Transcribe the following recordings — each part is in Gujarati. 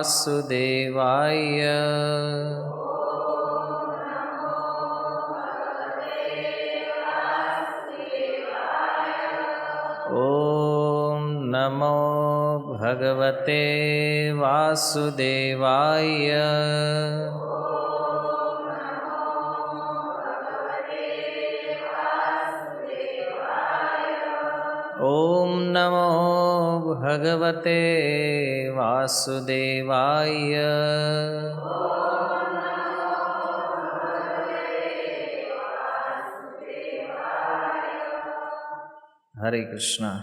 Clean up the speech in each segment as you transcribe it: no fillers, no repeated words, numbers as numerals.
વાસુદેવાય. ઓમ નમો ભગવતે વાસુદેવાય. ઓમ નમો ભગવતે વાસુદેવાય. હરે કૃષ્ણ.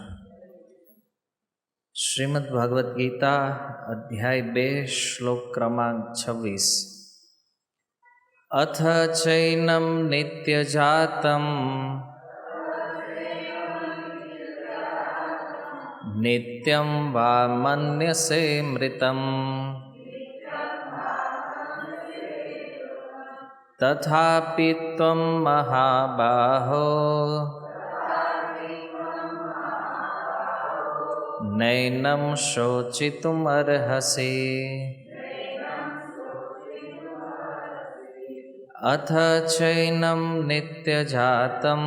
શ્રીમદ્ ભાગવદ્ ગીતા અધ્યાય 2 શ્લોક ક્રમાંક 26. અથ ચૈનમ નિત્યજાતમ નિત્યમ વા મન્યસે મૃતમ તથાપિ ત્વં મહાબાહો નૈનમ શોચિતુમર્હસી. અથ ચૈનમ નિત્યજાતમ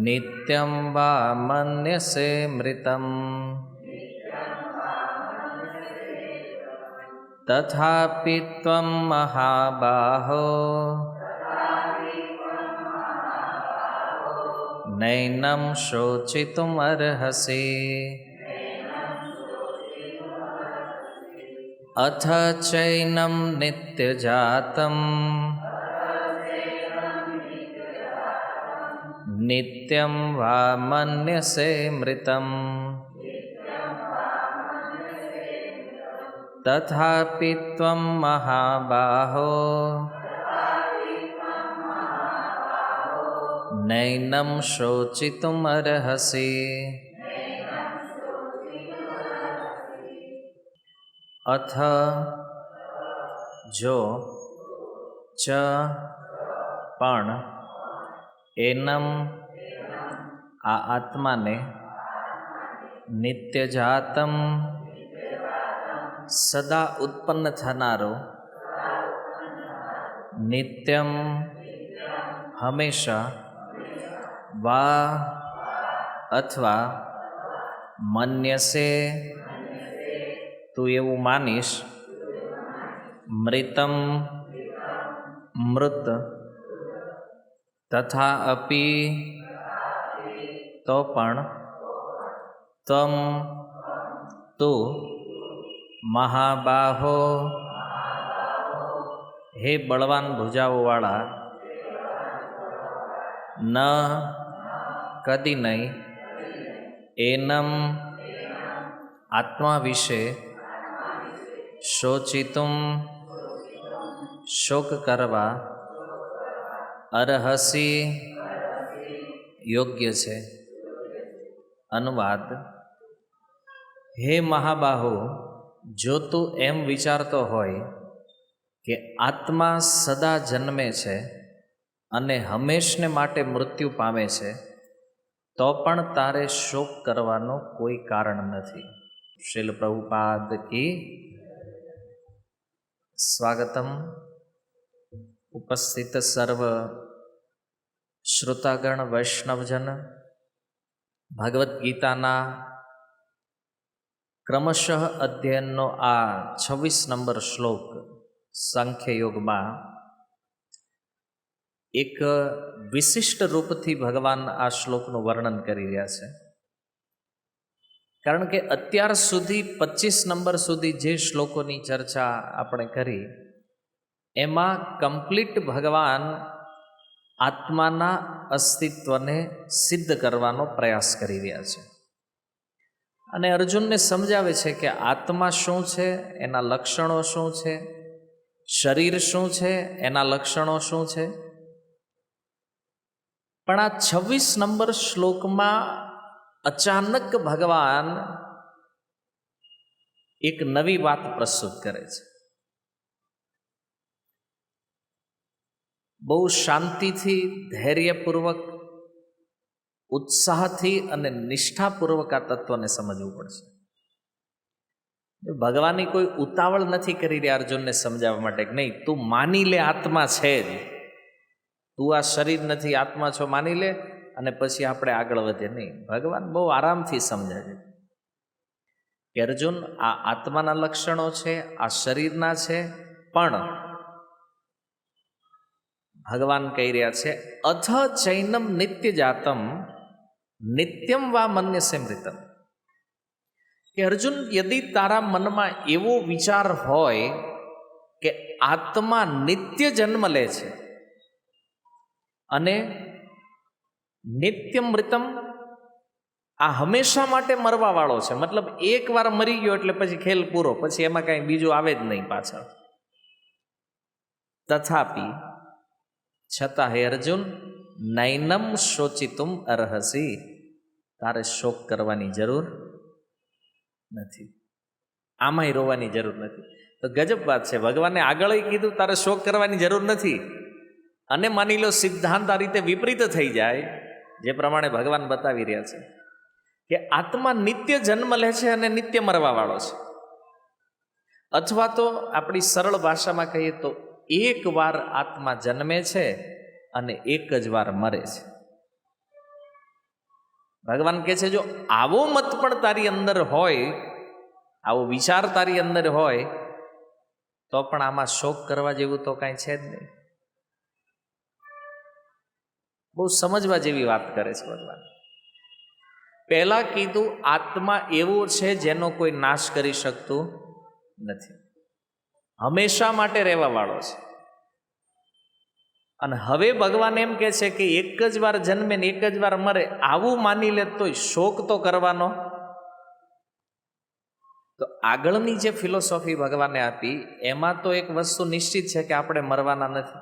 નિત્યમ વા મન્યસે મૃતમ તથાપિ ત્વં મહાબાહો નૈનમ શોચિતુમર્હસી. અથ ચૈનમ નિત્યજાતમ નિત્યમ વા મન્યસે મૃતમ તથાપિ ત્વં મહાબાહો નૈનમ શોચિતુમર્હસી. અથ જો ચ પણ એનમ આ આત્માને નિત્યજાતમ સદા ઉત્પન્ન થનારો નિત્યમ હંમેશા વા અથવા મન્યસે તું એવું માનીશ મૃતમ મૃત તથા અપી તો પણ તમ તું મહાબાહો હે બળવાન ભુજાઓવાળા ન કદી નહીં એનમ આત્મા વિશે શોચિતુમ શોક કરવા અર્હસી યોગ્ય છે. અનુવાદ: હે મહાબાહુ, જો તું એમ વિચારતો હોય કે આત્મા સદા જન્મે છે અને હંમેશને માટે મૃત્યુ પામે છે, તો પણ તારે શોક કરવાનો કોઈ કારણ નથી. શ્રીલ પ્રભુપાદ કી સ્વાગતમ. ઉપસ્થિત સર્વ શ્રોતાગણ વૈષ્ણવજન, ભગવદ્ ગીતાના ક્રમશઃ અધ્યયનનો આ 26 નંબર શ્લોક સાંખ્ય યોગમાં એક વિશિષ્ટ રૂપથી ભગવાન આ શ્લોકનું વર્ણન કરી રહ્યા છે. કારણ કે અત્યાર સુધી 25 નંબર સુધી જે શ્લોકોની ચર્ચા આપણે કરી એમાં કમ્પ્લીટ ભગવાન આત્માના અસ્તિત્વને સિદ્ધ કરવાનો પ્રયાસ કરી રહ્યા છે અને અર્જુનને સમજાવે છે કે આત્મા શું છે, એના લક્ષણો શું છે, શરીર શું છે, એના લક્ષણો શું છે. પણ આ 26 નંબર શ્લોકમાં અચાનક ભગવાન એક નવી વાત પ્રસ્તુત કરે છે. બહુ શાંતિથી, ધૈર્યપૂર્વક, ઉત્સાહથી અને નિષ્ઠાપૂર્વક આ તત્વને સમજવું પડશે. ભગવાનની કોઈ ઉતાવળ નથી કરી રહ્યા અર્જુનને સમજાવવા માટે કે નહીં, તું માની લે આત્મા છે જ, તું આ શરીર નથી, આત્મા છો માની લે અને પછી આપણે આગળ વધીએ. નહીં, ભગવાન બહુ આરામથી સમજાવે કે અર્જુન, આ આત્માના લક્ષણો છે, આ શરીરના છે, પણ ભગવાન કહી રહ્યા છે અથ ચૈનમ નિત્ય જાતમ નિત્યમ વા મન્યસે મૃતમ, કે અર્જુન, યદિ તારા મનમાં એવો વિચાર હોય કે આત્મા નિત્ય જન્મ લે છે અને નિત્ય મૃતમ, આ હંમેશા માટે મરવા વાળો છે, મતલબ એકવાર મરી ગયો એટલે પછી ખેલ પૂરો, પછી એમાં કાંઈ બીજું આવે જ નહીં પાછળ. તથાપિ, છતાં હે અર્જુન, નૈનમ શોચિતુમ અર્હસી, તારે શોક કરવાની જરૂર નથી, આમાંય રોવાની જરૂર નથી. તો ગજબ વાત છે, ભગવાને આગળ કીધું તારે શોક કરવાની જરૂર નથી, અને માની લો સિદ્ધાંત આ રીતે વિપરીત થઈ જાય, જે પ્રમાણે ભગવાન બતાવી રહ્યા છે કે આત્મા નિત્ય જન્મ લે છે અને નિત્ય મરવા વાળો છે. અથવા તો આપણી સરળ ભાષામાં કહીએ તો એક વાર આત્મા જન્મે છે અને એક જ વાર મરે છે. ભગવાન કહે છે જો આવો મત પણ તારી અંદર હોય, આવો વિચાર તારી અંદર હોય, તો પણ આમાં શોક કરવા જેવું તો કાંઈ છે જ નહીં. બહુ સમજવા જેવી વાત કરે છે ભગવાન. પહેલા કીધું આત્મા એવો છે જેનો કોઈ નાશ કરી શકતું નથી, હંમેશા માટે રહેવા વાળો છે. અને હવે ભગવાન એમ કહે છે કે એક જ વાર જન્મે ને એક જ વાર મરે, આવું માની લે તોય શોક તો કરવાનો. તો આગળની જે ફિલોસોફી ભગવાને આપી એમાં તો એક વસ્તુ નિશ્ચિત છે કે આપણે મરવાના નથી,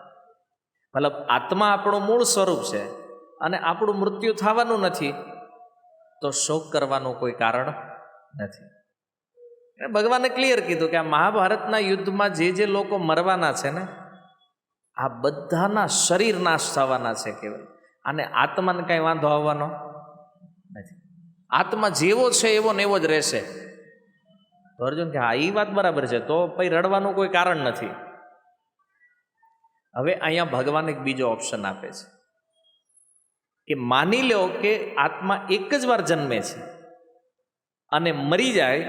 મતલબ આત્મા આપણું મૂળ સ્વરૂપ છે અને આપણું મૃત્યુ થવાનું નથી, તો શોક કરવાનું કોઈ કારણ નથી. ભગવાને ક્લિયર કીધું કે આ મહાભારતના યુદ્ધમાં જે લોકો મરવાના છે ને, આ બધાના શરીર નાશ થવાના છે કેવલ, અને આત્માને કાંઈ વાંધો આવવાનો નથી. આત્મા જેવો છે એવો ને એવો જ રહેશે. તો અર્જુન કે હા, એ વાત બરાબર છે, તો પછી રડવાનું કોઈ કારણ નથી. હવે અહીંયા ભગવાન એક બીજો ઓપ્શન આપે છે કે માની લો કે આત્મા એક જ વાર જન્મે છે અને મરી જાય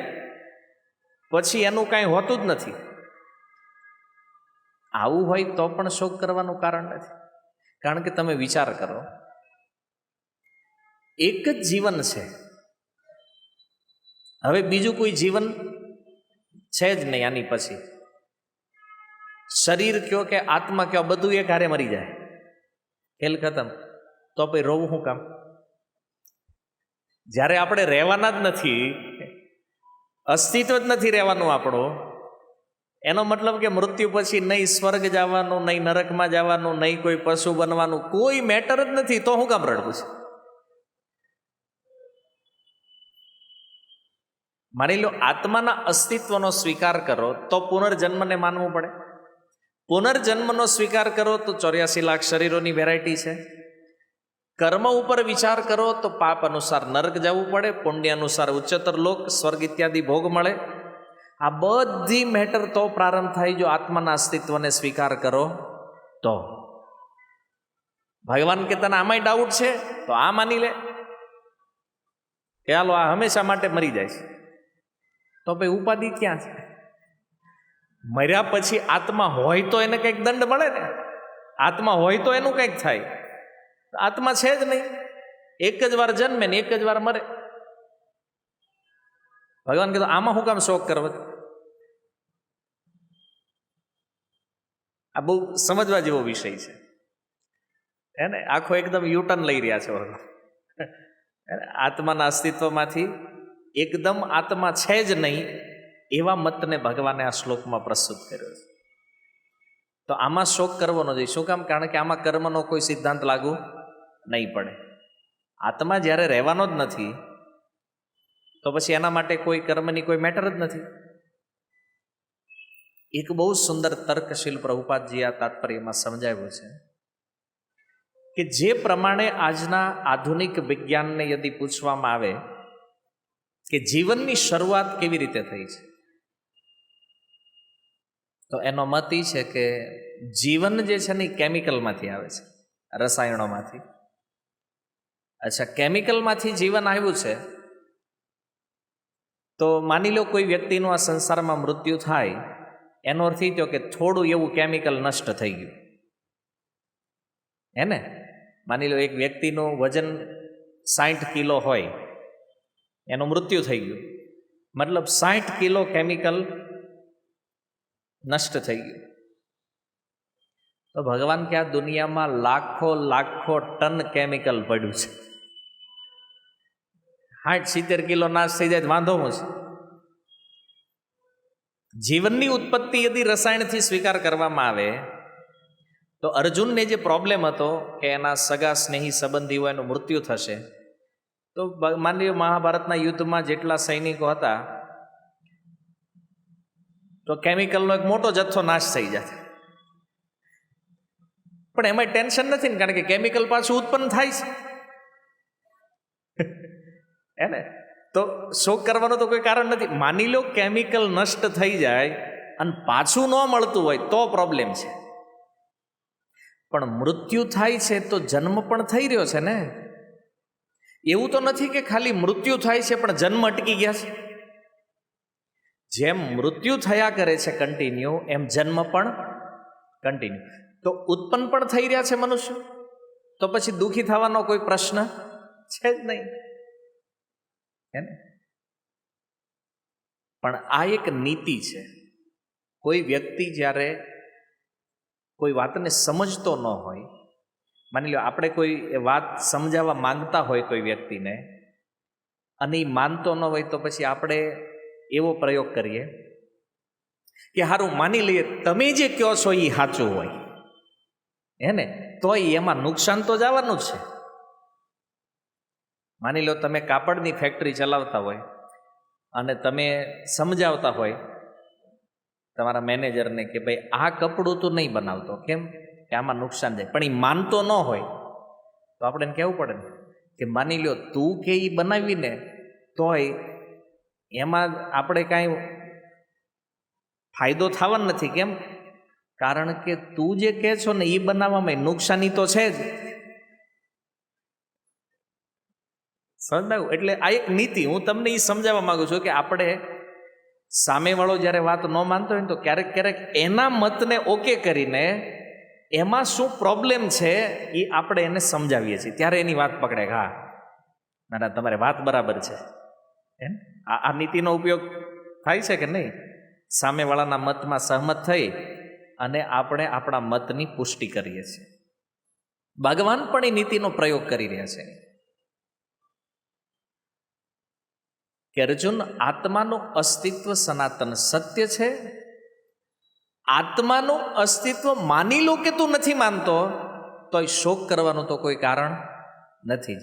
પછી એનું કાંઈ હોતું જ નથી. આવું હોય તો પણ શોક કરવાનું કારણ નથી. કારણ કે તમે વિચાર કરો, એક જ જીવન છે, હવે બીજું કોઈ જીવન છે જ નહીં આની પછી. શરીર કયો કે આત્મા કયો, બધું એક હારે મરી જાય, ખેલ ખતમ. તો પછી રોવું શું કામ? જ્યારે આપણે રહેવાના જ નથી, અસ્તિત્વ જ નથી રહેવાનું આપણું, એનો મતલબ કે મૃત્યુ પછી નહીં સ્વર્ગ જવાનું, નહીં નરકમાં જવાનું, નહીં કોઈ પશુ બનવાનું, કોઈ મેટર જ નથી, તો શું કામ રડવું છે? માની લો આત્માના અસ્તિત્વનો સ્વીકાર કરો તો પુનર્જન્મને માનવું પડે. પુનર્જન્મનો સ્વીકાર કરો તો 84 લાખ શરીરોની વેરાયટી છે. કર્મ ઉપર વિચાર કરો તો પાપ અનુસાર નરક જવું પડે, પુણ્ય અનુસાર ઉચ્ચતર લોક, સ્વર્ગ ઇત્યાદિ ભોગ મળે. આ બધી મેટર તો પ્રારંભ થાય જો આત્માના અસ્તિત્વને સ્વીકાર કરો તો. ભગવાન કે તને આમાંય ડાઉટ છે તો આ માની લે કે હાલો આ હંમેશા માટે મરી જાય છે, તો ભાઈ ઉપાધિ ક્યાં છે? મર્યા પછી આત્મા હોય તો એને કંઈક દંડ મળે ને, આત્મા હોય તો એનું કંઈક થાય. આત્મા છે જ નહીં, એક જ વાર જન્મે ને એક જ વાર મરે. ભગવાન કીધું આમાં શું કામ શોક કરવો? આ બહુ સમજવા જેવો વિષય છે હે ને. આખો એકદમ યુટર્ન લઈ રહ્યા છે ભગવાન. આત્માના અસ્તિત્વમાંથી એકદમ આત્મા છે જ નહીં એવા મતને ભગવાને આ શ્લોકમાં પ્રસ્તુત કર્યો છે. તો આમાં શોક કરવો ન જોઈએ. શું કામ? કારણ કે આમાં કર્મનો કોઈ સિદ્ધાંત લાગુ નહીં પડે. આત્મા જ્યારે રહેવાનો જ નથી તો પછી એના માટે કોઈ કર્મની કોઈ મેટર જ નથી. એક બહુ સુંદર તર્કશીલ પ્રભુપાદજી આ તાત્પર્યમાં સમજાવ્યું છે કે જે પ્રમાણે આજના આધુનિક વિજ્ઞાનને યદિ પૂછવામાં આવે કે જીવનની શરૂઆત કેવી રીતે થઈ છે, તો એનો મત એ છે કે જીવન જે છે ને કેમિકલમાંથી આવે છે, રસાયણોમાંથી. અચ્છા, કેમિકલમાંથી જીવન આવ્યું છે તો માની લો કોઈ વ્યક્તિનું આ સંસારમાં મૃત્યુ થાય, એનો અર્થ એ થયો કે થોડું એવું કેમિકલ નષ્ટ થઈ ગયું. હે ને? માની લો એક વ્યક્તિનું વજન 60 કિલો હોય, એનું મૃત્યુ થઈ ગયું, મતલબ 60 કિલો કેમિકલ નષ્ટ થઈ ગયું. તો ભગવાન કે આ દુનિયામાં લાખો લાખો ટન કેમિકલ પડ્યું છે, 60-70 કિલો નાશ થઈ જાય વાંધો હું છે? જીવનની ઉત્પત્તિ યદિ રસાયણથી સ્વીકાર કરવામાં આવે તો અર્જુનને જે પ્રોબ્લેમ હતો કે એના સગા સ્નેહી સંબંધીઓ એનું મૃત્યુ થશે, તો માની લો મહાભારતના યુદ્ધમાં જેટલા સૈનિકો હતા તો કેમિકલનો એક મોટો જથ્થો નાશ થઈ જાય. પણ એમાં ટેન્શન નથી ને, કારણ કે કેમિકલ પાછું ઉત્પન્ન થાય છે. હે ને? તો શોક કરવાનું તો કોઈ કારણ નથી. માની લો કેમિકલ નષ્ટ થઈ જાય અને પાછું ન મળતું હોય તો પ્રોબ્લેમ છે, પણ મૃત્યુ થાય છે તો જન્મ પણ થઈ રહ્યો છે ને. એવું તો નથી કે ખાલી મૃત્યુ થાય છે પણ જન્મ અટકી ગયા છે. જેમ મૃત્યુ થયા કરે છે કન્ટિન્યુ, એમ જન્મ પણ કન્ટિન્યુ. તો ઉત્પન્ન પણ થઈ રહ્યા છે મનુષ્ય, તો પછી દુઃખી થવાનો કોઈ પ્રશ્ન છે જ નહીં. હે ને? પણ આ એક નીતિ છે. કોઈ વ્યક્તિ જ્યારે કોઈ વાતને સમજતો ન હોય, માની લો આપણે કોઈ વાત સમજાવવા માંગતા હોય કોઈ વ્યક્તિને અને એ માનતો ન હોય, તો પછી આપણે એવો પ્રયોગ કરીએ કે હારું માની લઈએ તમે જે કહો છો એ સાચું હોય, હે ને? તો એમાં નુકસાન તો જવાનું જ છે. માની લો તમે કાપડની ફેક્ટરી ચલાવતા હોય અને તમે સમજાવતા હોય તમારા મેનેજરને કે ભાઈ આ કપડું તું નહીં બનાવતો, કેમ કે આમાં નુકસાન જાય, પણ એ માનતો ન હોય તો આપણે એને કહેવું પડે ને કે માની લો તું કે એ બનાવીને તોય એમાં આપણે કાંઈ ફાયદો થવાનો નથી. કેમ? કારણ કે તું જે કહે છો ને એ બનાવવામાં નુકસાની તો છે જ. સમજાયું? એટલે આ એક નીતિ, હું તમને એ સમજાવવા માંગુ છું કે આપણે સામેવાળો જ્યારે વાત ન માનતો હોય ને તો ક્યારેક ક્યારેક એના મતને ઓકે કરીને એમાં શું પ્રોબ્લેમ છે એ આપણે એને સમજાવીએ છીએ, ત્યારે એની વાત પકડે. હા ના તમારે વાત બરાબર છે. એમ આ નીતિનો ઉપયોગ થાય છે કે નહીં? સામેવાળાના મતમાં સહમત થઈ અને આપણે આપણા મતની પુષ્ટિ કરીએ છીએ. ભગવાન પણ એ નીતિનો પ્રયોગ કરી રહ્યા છે કે અર્જુન, આત્માનું અસ્તિત્વ સનાતન સત્ય છે. આત્માનું અસ્તિત્વ માની લો કે તું નથી માનતો તો શોક કરવાનું તો કોઈ કારણ નથી.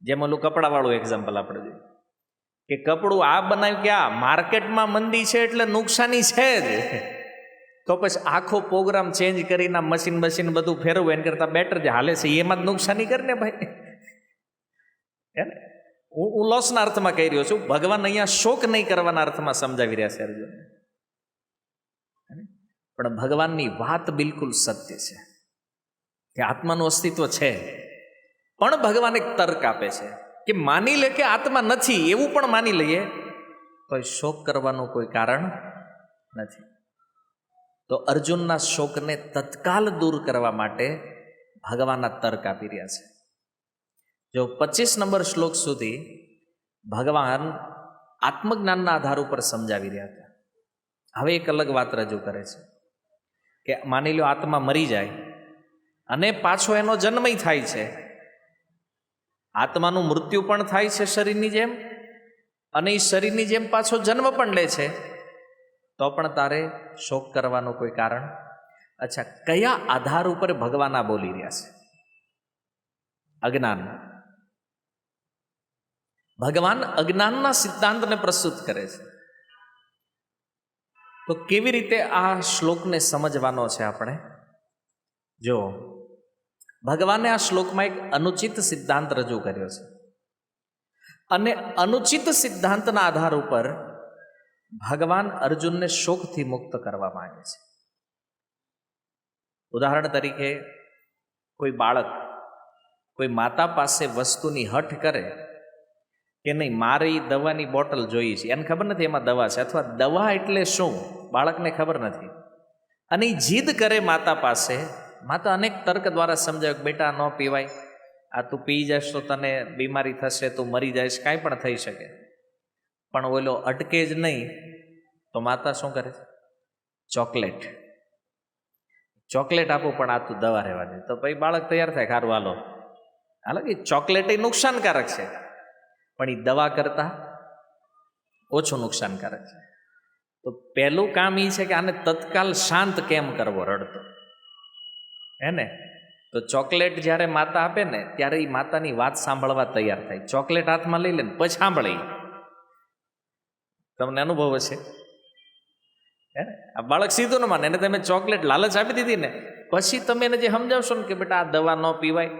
જેમ ઓલું કપડાવાળું એક્ઝામ્પલ આપણે જોઈએ કે કપડું આ બનાવ્યું કે આ માર્કેટમાં મંદી છે એટલે નુકસાની છે જ, તો પછી આખો પ્રોગ્રામ ચેન્જ કરીને મશીન બધું ફેરવું એને કરતાં બેટર જે હાલે છે એમાં જ નુકસાની કરીને ભાઈ. હે ને? હું લોસના અર્થમાં કહી રહ્યો છું. ભગવાન અહીંયા શોક નહીં કરવાના અર્થમાં સમજાવી રહ્યા છે અર્જુનને. પણ ભગવાનની વાત બિલકુલ સત્ય છે કે આત્માનું અસ્તિત્વ છે, પણ ભગવાન એક તર્ક આપે છે કે માની લે કે આત્મા નથી, એવું પણ માની લઈએ તો શોક કરવાનું કોઈ કારણ નથી. તો અર્જુનના શોકને તત્કાલ દૂર કરવા માટે ભગવાનના તર્ક આપી રહ્યા છે. જો 25 નંબર શ્લોક સુધી ભગવાન આત્મજ્ઞાનના આધાર ઉપર સમજાવી રહ્યા હતા. હવે એક અલગ વાત રજૂ કરે છે કે માની લો આત્મા મરી જાય અને પાછો એનો જન્મય થાય છે. આત્માનું મૃત્યુ પણ થાય છે શરીરની જેમ, અને એ શરીરની જેમ પાછો જન્મ પણ લે છે, તો પણ તારે શોક કરવાનું કોઈ કારણ? અચ્છા, કયા આધાર ઉપર ભગવાન આ બોલી રહ્યા છે? અજ્ઞાન. ભગવાન અજ્ઞાનના સિદ્ધાંતને પ્રસ્તુત કરે છે. તો કેવી રીતે આ શ્લોકને સમજવાનો છે આપણે? જો ભગવાને આ શ્લોકમાં એક અનુચિત સિદ્ધાંત રજૂ કર્યો છે, અને અનુચિત સિદ્ધાંતના આધાર ઉપર ભગવાન અર્જુનને શોકથી મુક્ત કરવા માંગે છે. ઉદાહરણ તરીકે, કોઈ બાળક કોઈ માતા પાસે વસ્તુની હઠ કરે કે નહીં, મારી દવાની બોટલ જોઈએ છે, એને ખબર નથી એમાં દવા છે, અથવા દવા એટલે શું બાળકને ખબર નથી, અને એ જીદ કરે માતા પાસે. માતા અનેક તર્ક દ્વારા સમજાવે કે બેટા ન પીવાય, આ તું પી જશ તો તને બીમારી થશે, તું મરી જઈશ, કાંઈ પણ થઈ શકે. પણ ઓલો અટકે જ નહીં તો માતા શું કરે? ચોકલેટ આપું, પણ આ તું દવા રહેવા દે. તો ભાઈ બાળક તૈયાર થાય, ખારું હાલો કે ચોકલેટ એ નુકસાનકારક છે, પણ એ દવા કરતાં ઓછું નુકસાનકારક છે. તો પહેલું કામ એ છે કે આને તત્કાલ શાંત કેમ કરવો રડતો, હે ને? તો ચોકલેટ જ્યારે માતા આપે ને ત્યારે એ માતાની વાત સાંભળવા તૈયાર થાય. ચોકલેટ હાથમાં લઈ લે ને પછી સાંભળે. તમને અનુભવ હશે, હે ને? આ બાળક સીધું ન માને, એને તમે ચોકલેટ લાલચ આપી દીધી ને પછી તમે એને જે સમજાવશો ને કે બેટા આ દવા ન પીવાય,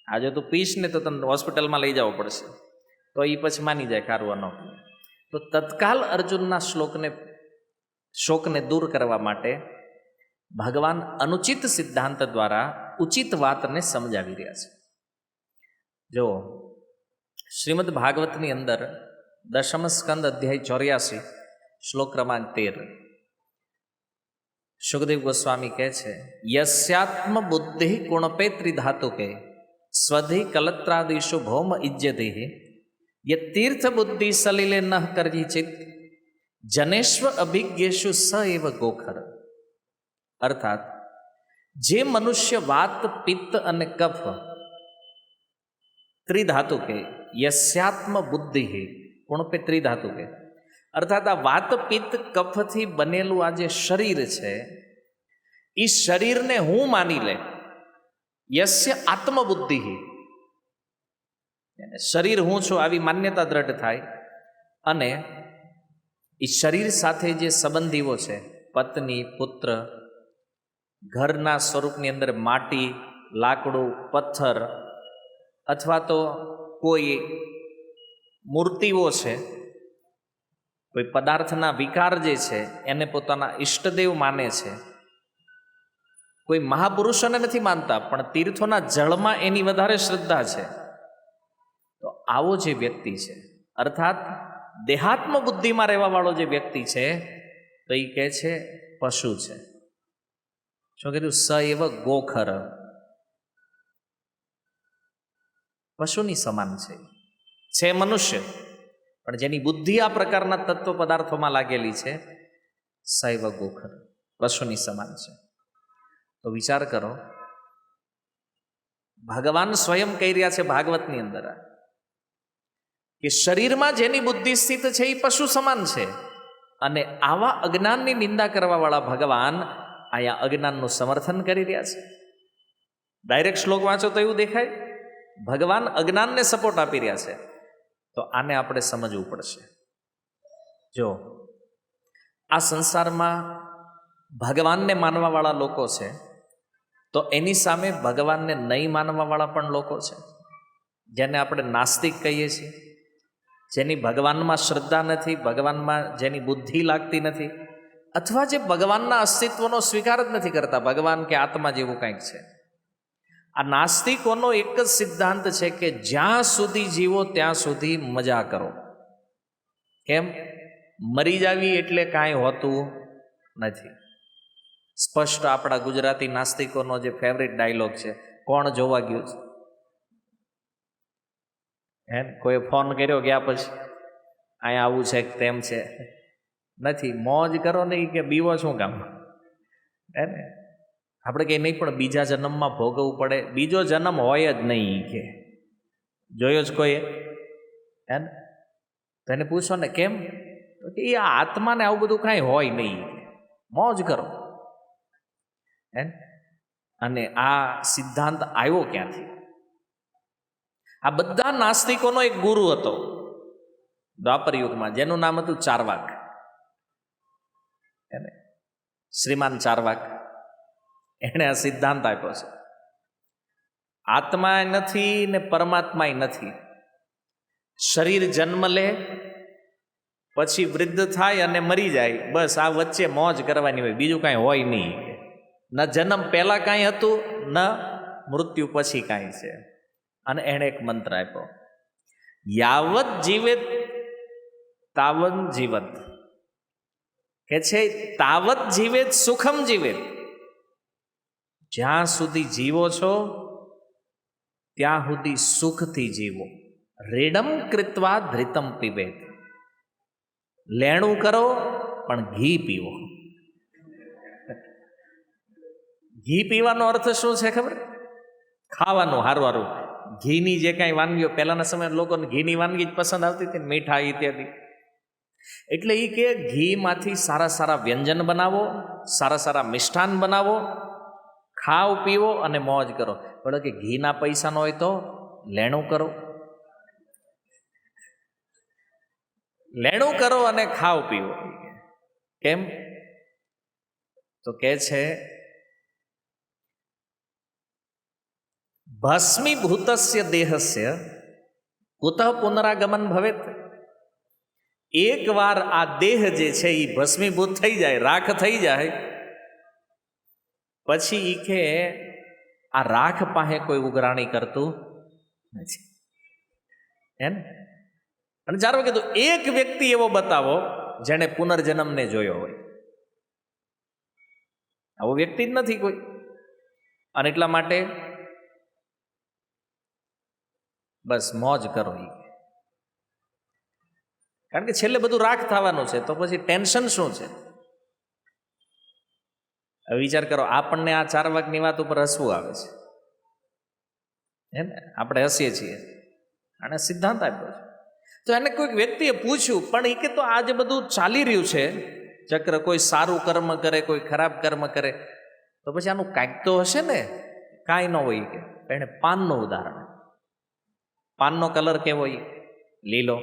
આજે તું પીશ ને તો તમને હોસ્પિટલમાં લઈ જવું પડશે, તો એ પછી માની જાય ખારું ન પીવાય. તો તત્કાલ અર્જુનના શોકને દૂર કરવા માટે ભગવાન અનુચિત સિદ્ધાંત દ્વારા ઉચિત વાતને સમજાવી રહ્યા છે. જો શ્રીમદ ભાગવતની અંદર 10મ સ્કંદ અધ્યાય 84 શ્લોક ક્રમાંક 13 સુખદેવ ગોસ્વામી કહે છે, યસ્યાત્મ બુદ્ધિ કુણપે ત્રિધાતુકે સ્વધિ કલત્રાદિશુ ભૌમ ઇજ્યતિ ય તીર્થ બુદ્ધિ સલિલે ન કરજી ચિત જનેશ્વ અભિજ્ઞેશુ સ એવ ગોખર. અર્થાત જે મનુષ્ય વાત, પિત્ત અને કફ ત્રિધાતુકે, યસ્યાત્મ બુદ્ધિ કુણપે ત્રિધાતુકે, અર્થાત આ વાત, પિત્ત, કફથી બનેલું આ જે શરીર છે એ શરીરને હું માની લે. યસ્ય આત્મબુદ્ધિ, શરીર હું છું આવી માન્યતા દ્રઢ થાય, અને એ શરીર સાથે જે સંબંધીઓ છે, પત્ની, પુત્ર, ઘરના સ્વરૂપની અંદર માટી, લાકડું, પથ્થર, અથવા તો કોઈ મૂર્તિઓ છે, કોઈ પદાર્થના વિકાર જે છે એને પોતાના ઈષ્ટદેવ માને છે, કોઈ મહાપુરુષોને નથી માનતા પણ તીર્થોના જળમાં એની વધારે શ્રદ્ધા છે. તો આવો જે વ્યક્તિ છે, અર્થાત દેહાત્મ બુદ્ધિમાં રહેવાવાળો જે વ્યક્તિ છે, તો એ કહે છે પશુ છે. શું કીધું? સ એવ ગોખર, પશુની સમાન છે મનુષ્ય, પણ જેની બુદ્ધિ આ પ્રકારના તત્વ પદાર્થોમાં લાગેલી છે, સૈવ ગોખર, પશુની સમાન છે. તો વિચાર કરો, ભગવાન સ્વયં કહી રહ્યા છે ભાગવતની અંદર કે શરીરમાં જેની બુદ્ધિ સ્થિત છે એ પશુ સમાન છે, અને આવા અજ્ઞાનની નિંદા કરવાવાળા ભગવાન અહીંયા અજ્ઞાનનું સમર્થન કરી રહ્યા છે. ડાયરેક્ટ શ્લોક વાંચો તો એવું દેખાય ભગવાન અજ્ઞાનને સપોર્ટ આપી રહ્યા છે. તો આને આપણે સમજવું પડશે. જો આ સંસારમાં ભગવાનને માનવાવાળા લોકો છે, તો એની સામે ભગવાનને નહીં માનવાવાળા પણ લોકો છે, જેને આપણે નાસ્તિક કહીએ છીએ, જેની ભગવાનમાં શ્રદ્ધા નથી, ભગવાનમાં જેની બુદ્ધિ લાગતી નથી, અથવા જે ભગવાનના અસ્તિત્વનો સ્વીકાર જ નથી કરતા, ભગવાન કે આત્મા જેવું કંઈક છે. આ નાસ્તિકોનો એક જ સિદ્ધાંત છે કે જ્યાં સુધી જીવો ત્યાં સુધી મજા કરો. કેમ? મરી જાવી એટલે કાંઈ હોતું નથી. સ્પષ્ટ આપણા ગુજરાતી નાસ્તિકોનો જે ફેવરિટ ડાયલોગ છે, કોણ જોવા ગયું છે? હે, કોઈ ફોન કર્યો ગયા પછી અહીંયા આવું છે તેમ છે? નથી. મોજ કરો નહીં કે બીવો શું કામ? હે ને? આપણે કંઈ નહીં, પણ બીજા જન્મમાં ભોગવવું પડે. બીજો જન્મ હોય જ નહીં કે જોયો જ કોઈ? હે ને? તો એને પૂછો ને કેમ, તો કે એ આત્માને આવું બધું કાંઈ હોય નહીં, મોજ કરો. હે? અને આ સિદ્ધાંત આવ્યો ક્યાંથી? આ બધા નાસ્તિકોનો એક ગુરુ હતો દ્વાપર યુગમાં, જેનું નામ હતું ચાર્વાક. શ્રીમાન ચાર્વાક, એણે આ સિદ્ધાંત આપ્યો છે. આત્મા નથી ને પરમાત્માય નથી. શરીર જન્મ લે, પછી વૃદ્ધ થાય અને મરી જાય, બસ આ વચ્ચે મોજ કરવાની હોય, બીજું કાંઈ હોય નહીં. ન જન્મ પહેલાં કાંઈ હતું, ન મૃત્યુ પછી કાંઈ છે. અને એણે એક મંત્ર આપ્યો, યાવત જીવેત તાવત જીવત, કે છે તાવત જીવેત સુખમ જીવેત. જ્યાં સુધી જીવો છો ત્યાં સુધી સુખથી જીવો. રેડમ કૃત્વા ધૃતમ પીવેત, લેણું કરો પણ ઘી પીવો. ઘી પીવાનો અર્થ શું છે ખબર? ખાવાનું હારું હારું ઘીની જે કાંઈ વાનગીઓ, પહેલાના સમયે લોકોને ઘીની વાનગી જ પસંદ આવતી હતી, મીઠાઈ ઇત્યાદિ. એટલે એ કે ઘીમાંથી સારા સારા વ્યંજન બનાવો, સારા સારા મિષ્ટાન બનાવો, ખાઓ પીવો અને મોજ કરો. બોલો કે ઘીના પૈસા ન હોય તો લેણું કરો, લેણું કરો અને ખાઓ પીવો. કેમ? તો કે છે ભસ્મીભૂતસ્ય દેહસ્ય કુતઃ પુનરાગમન ભવેત. એકવાર આ દેહ જે છે એ ભસ્મીભૂત થઈ જાય, રાખ થઈ જાય, પછી એ કે આ રાખ પાસે કોઈ ઉઘરાણી કરતું નથી. એમ? અને ચાલો કીધું એક વ્યક્તિ એવો બતાવો જેણે પુનર્જન્મને જોયો હોય. આવો વ્યક્તિ જ નથી કોઈ. અને એટલા માટે બસ મોજ કરો. કારણ કે છેલ્લે બધું રાખ થવાનું છે, તો પછી ટેન્શન શું છે? હવે વિચાર કરો, આપણને આ 4 વાગની વાત ઉપર હસવું આવે છે, હે ને? આપણે હસીએ છીએ. અને સિદ્ધાંત આપ્યો છે. તો એને કોઈક વ્યક્તિએ પૂછ્યું, પણ એ કે તો આ જે બધું ચાલી રહ્યું છે ચક્ર, કોઈ સારું કર્મ કરે, કોઈ ખરાબ કર્મ કરે, તો પછી આનું કાંઈક તો હશે ને? કાંઈ ન હોય. કે એને પાનનું ઉદાહરણ. પાનનો કલર કેવો હોય? લીલો.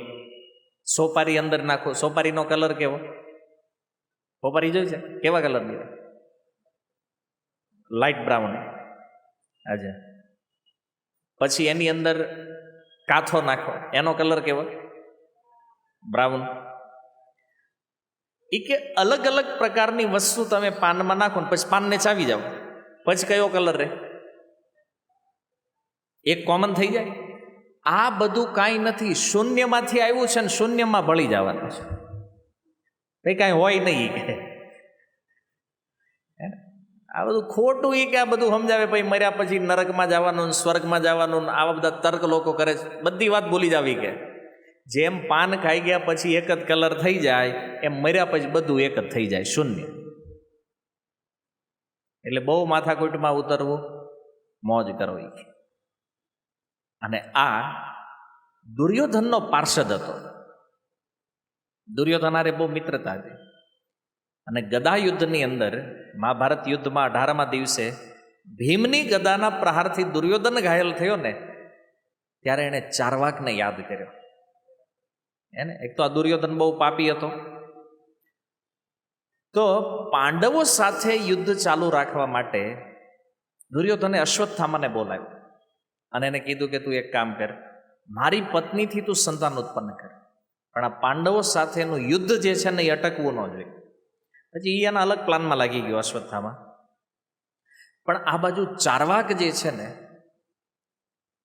સોપારી અંદર નાખો, સોપારીનો કલર કેવો? સોપારી જોઈ છે કેવા કલરની? Light brown. અચ્છા. પછી એની અંદર કાથો નાખો, એનો કલર કેવો? બ્રાઉન. એ કે અલગ અલગ પ્રકારની વસ્તુ તમે પાનમાં નાખો ને પછી પાનને ચાવી જાઓ, પછી કયો કલર રહે? એક કોમન થઈ જાય. આ બધું કાંઈ નથી, શૂન્યમાંથી આવ્યું છે ને શૂન્યમાં ભળી જવાનું છે. કંઈ કાંઈ હોય નહીં. આ બધું ખોટું. એ કે આ બધું સમજાવે પછી મર્યા પછી નરકમાં જવાનું, સ્વર્ગમાં જવાનું, આવા બધા તર્ક લોકો કરે છે. બધી વાત ભૂલી જાવી. કે જેમ પાન ખાઈ ગયા પછી એક જ કલર થઈ જાય, એમ મર્યા પછી બધું એક જ થઈ જાય, શૂન્ય. એટલે બહુ માથાકૂટમાં ઉતરવું, મોજ કરો. અને આ દુર્યોધનનો પાર્ષદ હતો. દુર્યોધન હારે બહુ મિત્રતા હતી. અને ગદા યુદ્ધની અંદર, મહાભારત યુદ્ધમાં 18મા દિવસે ભીમની ગદાના પ્રહારથી દુર્યોધન ઘાયલ થયો ને, ત્યારે એણે ચારવાકને યાદ કર્યો. એને એક તો આ દુર્યોધન બહુ પાપી હતો, તો પાંડવો સાથે યુદ્ધ ચાલુ રાખવા માટે દુર્યોધને અશ્વત્થામાને બોલાવ્યો અને એને કીધું કે તું એક કામ કર, મારી પત્નીથી તું સંતાન ઉત્પન્ન કર, પણ આ પાંડવો સાથેનું યુદ્ધ જે છે ને એ અટકવું ન જોઈએ. પછી એ એના અલગ પ્લાનમાં લાગી ગયો અશ્વત્થામા. પણ આ બાજુ ચારવાક જે છે ને,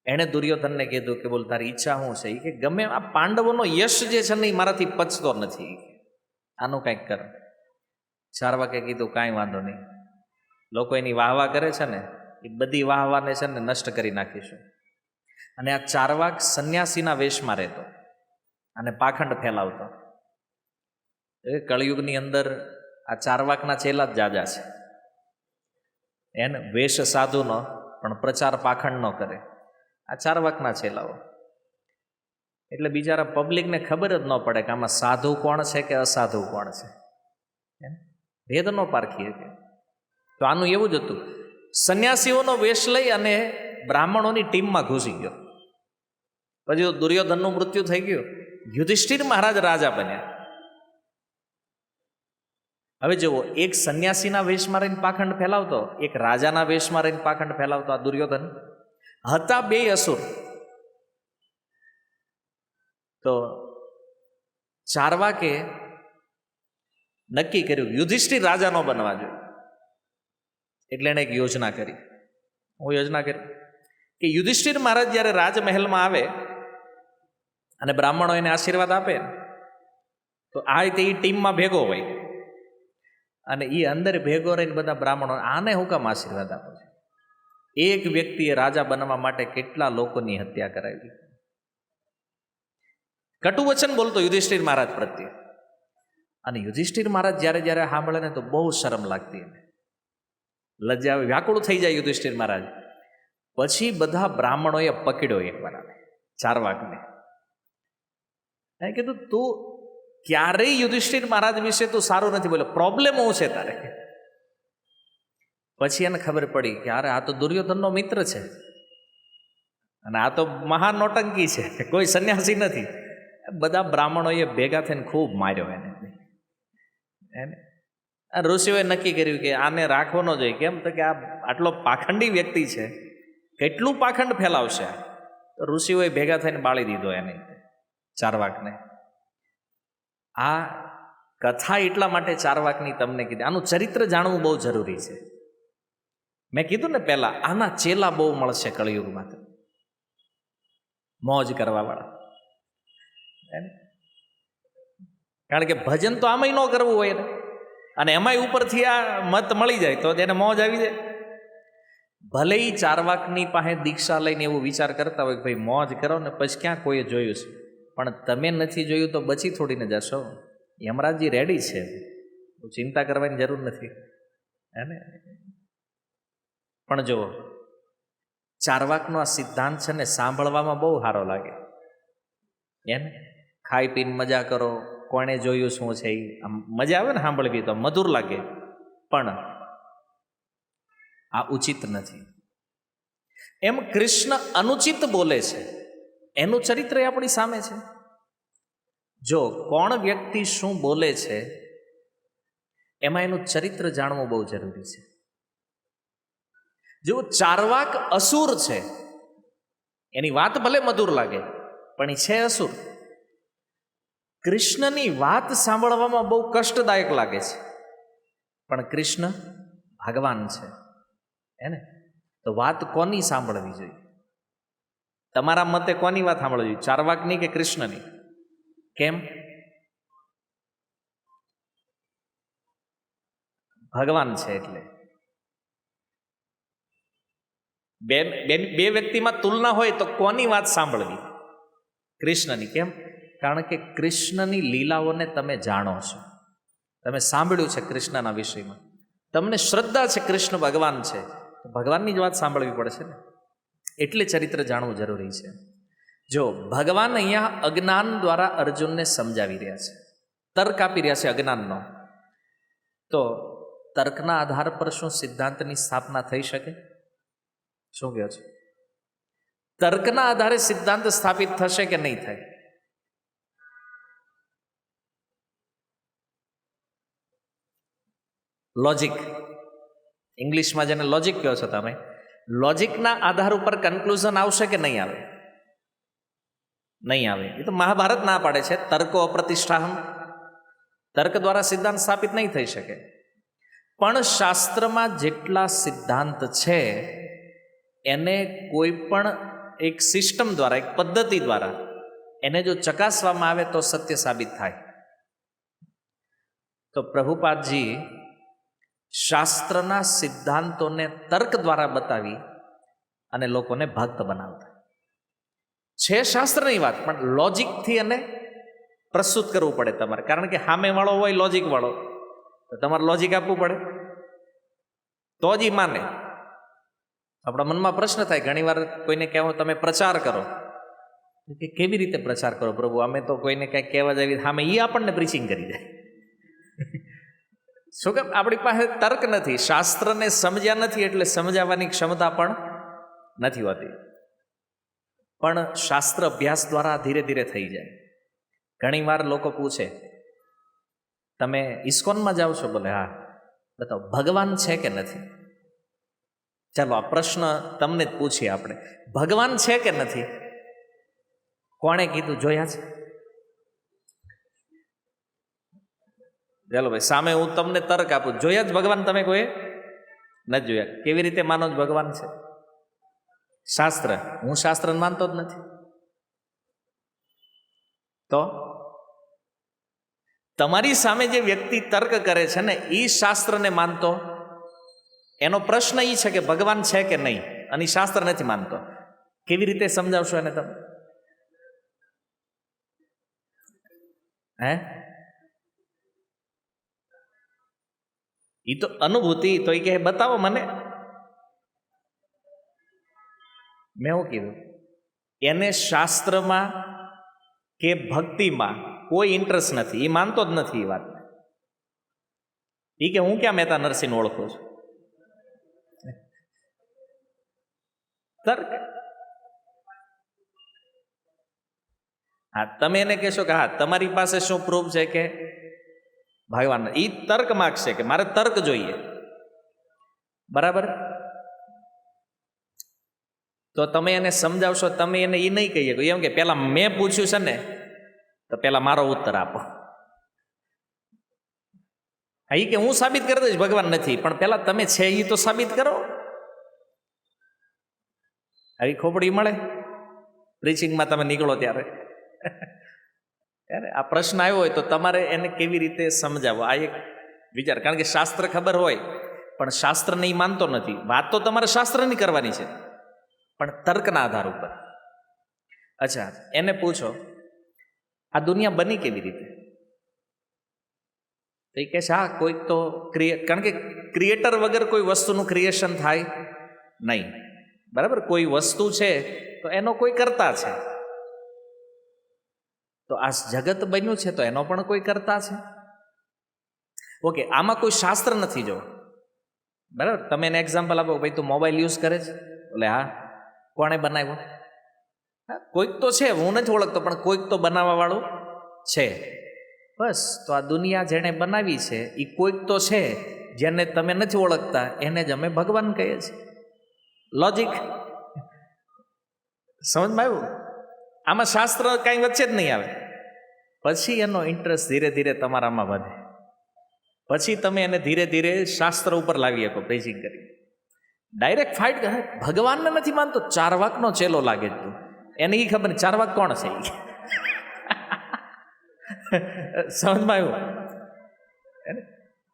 એણે દુર્યોધનને કીધું કે બોલ તારી ઈચ્છા શું છે? એ કે ગમે આ પાંડવોનો યશ જે છે ને એ મારાથી પચતો નથી, આનું કંઈક કર. ચારવાકે કીધું કાંઈ વાંધો નહીં, લોકો એની વાહવા કરે છે ને એ બધી વાહવાને છે ને નષ્ટ કરી નાખીશું. અને આ ચારવાક સંન્યાસીના વેશમાં રહેતો અને પાખંડ ફેલાવતો. એ કળયુગની અંદર આ ચારવાકના ચેલા જ જાજા છે. એને વેશ સાધુનો પણ પ્રચાર પાખંડ ન કરે, આ ચારવાકના ચેલાઓ. એટલે બિચારા પબ્લિકને ખબર જ ન પડે કે આમાં સાધુ કોણ છે કે અસાધુ કોણ છે, ભેદ ન પારખી શકે. તો આનું એવું જ હતું, સંન્યાસીઓનો વેશ લઈ અને બ્રાહ્મણોની ટીમમાં ઘૂસી ગયો. પછી દુર્યોધનનું મૃત્યુ થઈ ગયું, યુધિષ્ઠિર મહારાજ રાજા બન્યા. હવે જુઓ, એક સંન્યાસીના વેશમાં રહીને પાખંડ ફેલાવતો, એક રાજાના વેશમાં રહીને પાખંડ ફેલાવતો આ દુર્યોધન. હતા બે અસુર. તો ચારવાકે નક્કી કર્યું યુધિષ્ઠિર રાજા નો બનવા જોઈએ. એટલે એણે એક યોજના કરી. હું યોજના કરી કે યુધિષ્ઠિર મહારાજ જ્યારે રાજમહેલમાં આવે અને બ્રાહ્મણો એને આશીર્વાદ આપે તો આ રીતે એ ટીમમાં ભેગો હોય અને એ અંદર ભેગો રહીને બધા બ્રાહ્મણો આને હું કામ આશીર્વાદ આપો છે? એક વ્યક્તિએ રાજા બનવા માટે કેટલા લોકોની હત્યા કરાવી. કટુ વચન બોલતો યુધિષ્ઠિર મહારાજ પ્રત્યે. અને યુધિષ્ઠિર મહારાજ જ્યારે જ્યારે સાંભળે ને તો બહુ શરમ લાગતી એને, લજ્જા વ્યાકુળ થઈ જાય યુધિષ્ઠિર મહારાજ. પછી બધા બ્રાહ્મણોએ પકડ્યો એકવાર ચારવાકને. એને કીધું તું ક્યારેય યુધિષ્ઠિર મહારાજ વિશે તું સારું નથી બોલ્યો, પ્રોબ્લેમ શું છે તારે? પછી એને ખબર પડી કે અરે આ તો દુર્યોધનનો મિત્ર છે અને આ તો મહાન નોટંકી છે, કોઈ સંન્યાસી નથી. બધા બ્રાહ્મણોએ ભેગા થઈને ખૂબ માર્યો એને. ઋષિઓએ નક્કી કર્યું કે આને રાખવો ન જોઈએ. કેમ તો કે આ આટલો પાખંડી વ્યક્તિ છે, કેટલું પાખંડ ફેલાવશે. તો ઋષિઓએ ભેગા થઈને બાળી દીધો એને, ચારવાકને. આ કથા એટલા માટે ચારવાકની તમને કીધી, આનું ચરિત્ર જાણવું બહુ જરૂરી છે. મેં કીધું ને પહેલા, આના ચેલા બહુ મળશે કળિયુગમાં, મોજ કરવા વાળા. કારણ કે ભજન તો આમાંય ન કરવું હોય ને, અને એમાંય ઉપરથી આ મત મળી જાય તો એને મોજ આવી જાય. ભલે ઈ ચારવાકની પાસે દીક્ષા લઈને એવું વિચાર કરતા હોય કે ભાઈ મોજ કરો ને પછી ક્યાં કોઈએ જોયું છે, પણ તમે નથી જોયું તો બચી થોડીને જશો. યમરાજજી રેડી છે, ચિંતા કરવાની જરૂર નથી હે ને. પણ જો ચારવાકનો આ સિદ્ધાંત છે ને સાંભળવામાં બહુ સારો લાગે એને. ખાઈ પીને મજા કરો, કોણે જોયું શું છે એ આમ મજા આવે ને સાંભળવી, તો મધુર લાગે. પણ આ ઉચિત નથી. એમ કૃષ્ણ અનુચિત બોલે છે, એનું ચરિત્ર આપણી સામે છે. જો કોણ વ્યક્તિ શું બોલે છે એમાં એનું ચરિત્ર જાણવું બહુ જરૂરી છે. જો ચારવાક અસુર છે, એની વાત ભલે મધુર લાગે પણ એ છે અસુર. કૃષ્ણની વાત સાંભળવામાં બહુ કષ્ટદાયક લાગે છે, પણ કૃષ્ણ ભગવાન છે હે ને. તો વાત કોની સાંભળવી જોઈએ? તમારા મતે કોની વાત સાંભળવી જોઈએ, ચારવાકની કે કૃષ્ણની? કેમ? ભગવાન છે એટલે. બે વ્યક્તિમાં તુલના હોય તો કોની વાત સાંભળવી? કૃષ્ણની. કેમ? કારણ કે કૃષ્ણની લીલાઓને તમે જાણો છો, તમે સાંભળ્યું છે કૃષ્ણના વિષયમાં, તમને શ્રદ્ધા છે કૃષ્ણ ભગવાન છે, ભગવાનની જ વાત સાંભળવી પડશે ને. એટલે ચરિત્ર જાણવું જરૂરી છે. જો ભગવાન અહીંયા અજ્ઞાન દ્વારા અર્જુનને સમજાવી રહ્યા છે, તર્ક આપી રહ્યા છે અજ્ઞાનનો, તો તર્કના આધાર પર શું સિદ્ધાંતની સ્થાપના થઈ શકે? શું કહો છો? તર્કના આધારે સિદ્ધાંત સ્થાપિત થશે કે નહીં થાય? લોજિક, ઇંગ્લિશમાં જેને લોજિક કહો છો તમે, લોજિકના આધાર ઉપર કન્ક્લુઝન આવશે કે નહીં આવે? નહીં આવે. એ તો મહાભારત ના પાડે છે, તર્કો અપ્રતિષ્ઠાહમ, તર્ક દ્વારા સિદ્ધાંત સ્થાપિત નહીં થઈ શકે. પણ શાસ્ત્રમાં જેટલા સિદ્ધાંત છે એને કોઈ પણ એક સિસ્ટમ દ્વારા, એક પદ્ધતિ દ્વારા એને જો ચકાસવામાં આવે તો સત્ય સાબિત થાય. તો પ્રભુપાદજી શાસ્ત્રના સિદ્ધાંતોને તર્ક દ્વારા બતાવી અને લોકોને ભક્ત બનાવતા છે. શાસ્ત્રની વાત પણ લોજિકથી એને પ્રસ્તુત કરવું પડે તમારે, કારણ કે સામે વાળો હોય લોજિક વાળો, તો તમારે લોજિક આપવું પડે તો જ માને. આપણા મનમાં પ્રશ્ન થાય ઘણીવાર, કોઈને કહેવો તમે પ્રચાર કરો, કે કેવી રીતે પ્રચાર કરો પ્રભુ, અમે તો કોઈને કંઈક કહેવા જાવી સામે એ આપણને પ્રીચિંગ કરી જાય. શું કે આપણી પાસે તર્ક નથી, શાસ્ત્રને સમજ્યા નથી, એટલે સમજાવવાની ક્ષમતા પણ નથી હોતી. પણ શાસ્ત્ર અભ્યાસ દ્વારા ધીરે ધીરે થઈ જાય. ઘણીવાર લોકો પૂછે તમે ઇસ્કોનમાં જાઓ છો? બોલે હા. બતાવો ભગવાન છે કે નથી? ચાલો આ પ્રશ્ન તમને જ પૂછીએ આપણે, ભગવાન છે કે નથી? કોણે કીધું? જોયા છે? ચાલો ભાઈ, સામે હું તમને તર્ક આપું, જોયા જ ભગવાન તમે કોઈ? નથી જોયા. કેવી રીતે માનો જ ભગવાન છે? શાસ્ત્ર. હું શાસ્ત્ર માનતો જ નથી. તો તમારી સામે જે વ્યક્તિ તર્ક કરે છે ને એ શાસ્ત્રને માનતો? એનો પ્રશ્ન એ છે કે ભગવાન છે કે નહીં, અને શાસ્ત્ર નથી માનતો. કેવી રીતે સમજાવશો એને તમે? હે? એ તો અનુભૂતિ. તો એ કહે બતાવો મને. મેં એવું કીધું, એને શાસ્ત્રમાં કે ભક્તિમાં કોઈ ઇન્ટરેસ્ટ નથી, એ માનતો જ નથી એ વાત. એ કે હું ક્યાં મહેતા નરસિંહ ઓળખું છું? તર્ક. હા, તમે એને કહેશો કે હા તમારી પાસે શું પ્રૂફ છે કે ભગવાન? એ તર્ક માગશે કે મારે તર્ક જોઈએ. બરાબર? તો તમે એને સમજાવશો, તમે એને એ નહીં કહીએ એમ કે પેલા મેં પૂછ્યું છે ને, તો પેલા મારો ઉત્તર આપો. હા, એ કે હું સાબિત કરી દઈશ ભગવાન નથી, પણ પેલા તમે છે એ તો સાબિત કરો. આવી ખોપડી મળે પ્રીચિંગમાં તમે નીકળો ત્યારે. આ પ્રશ્ન આવ્યો હોય તો તમારે એને કેવી રીતે સમજાવો, આ એક વિચાર. કારણ કે શાસ્ત્ર ખબર હોય પણ શાસ્ત્રને ઈ માનતો નથી. વાત તો તમારે શાસ્ત્રની કરવાની છે, પણ તર્કના આધાર ઉપર. અચ્છા, એને પૂછો આ દુનિયા બની કેવી રીતે? તો એ કહે છે હા કોઈક તો કારણ કે ક્રિએટર વગર કોઈ વસ્તુનું ક્રિએશન થાય નહીં. બરાબર? કોઈ વસ્તુ છે તો એનો કોઈ કરતા છે. તો આ જગત બન્યું છે તો એનો પણ કોઈ કરતા છે. ઓકે, આમાં કોઈ શાસ્ત્ર નથી. જો બરાબર, તમે એને એક્ઝામ્પલ આપો, ભાઈ તું મોબાઈલ યુઝ કરે છે? એટલે હા. કોણે બનાવ્યો? હા, કોઈક તો છે, હું નથી ઓળખતો, પણ કોઈક તો બનાવવા વાળું છે. બસ. તો આ દુનિયા જેણે બનાવી છે એ કોઈક તો છે, જેને તમે નથી ઓળખતા, એને જ અમે ભગવાન કહીએ છીએ. લોજિક સમજમાં આવ્યું? આમાં શાસ્ત્ર કાંઈ વચ્ચે જ નહીં આવે. પછી એનો ઇન્ટરેસ્ટ ધીરે ધીરે તમારામાં વધે. પછી તમે એને ધીરે ધીરે શાસ્ત્ર ઉપર લાવી શકો પ્રેઝિંગ કરી. ડાયરેક્ટ ફાઇટ કરે. ભગવાનને નથી માનતો, ચારવાકનો ચેલો લાગે તું. એને એ ખબર નહીં ચારવાક કોણ છે. સમજમાં આવ્યું?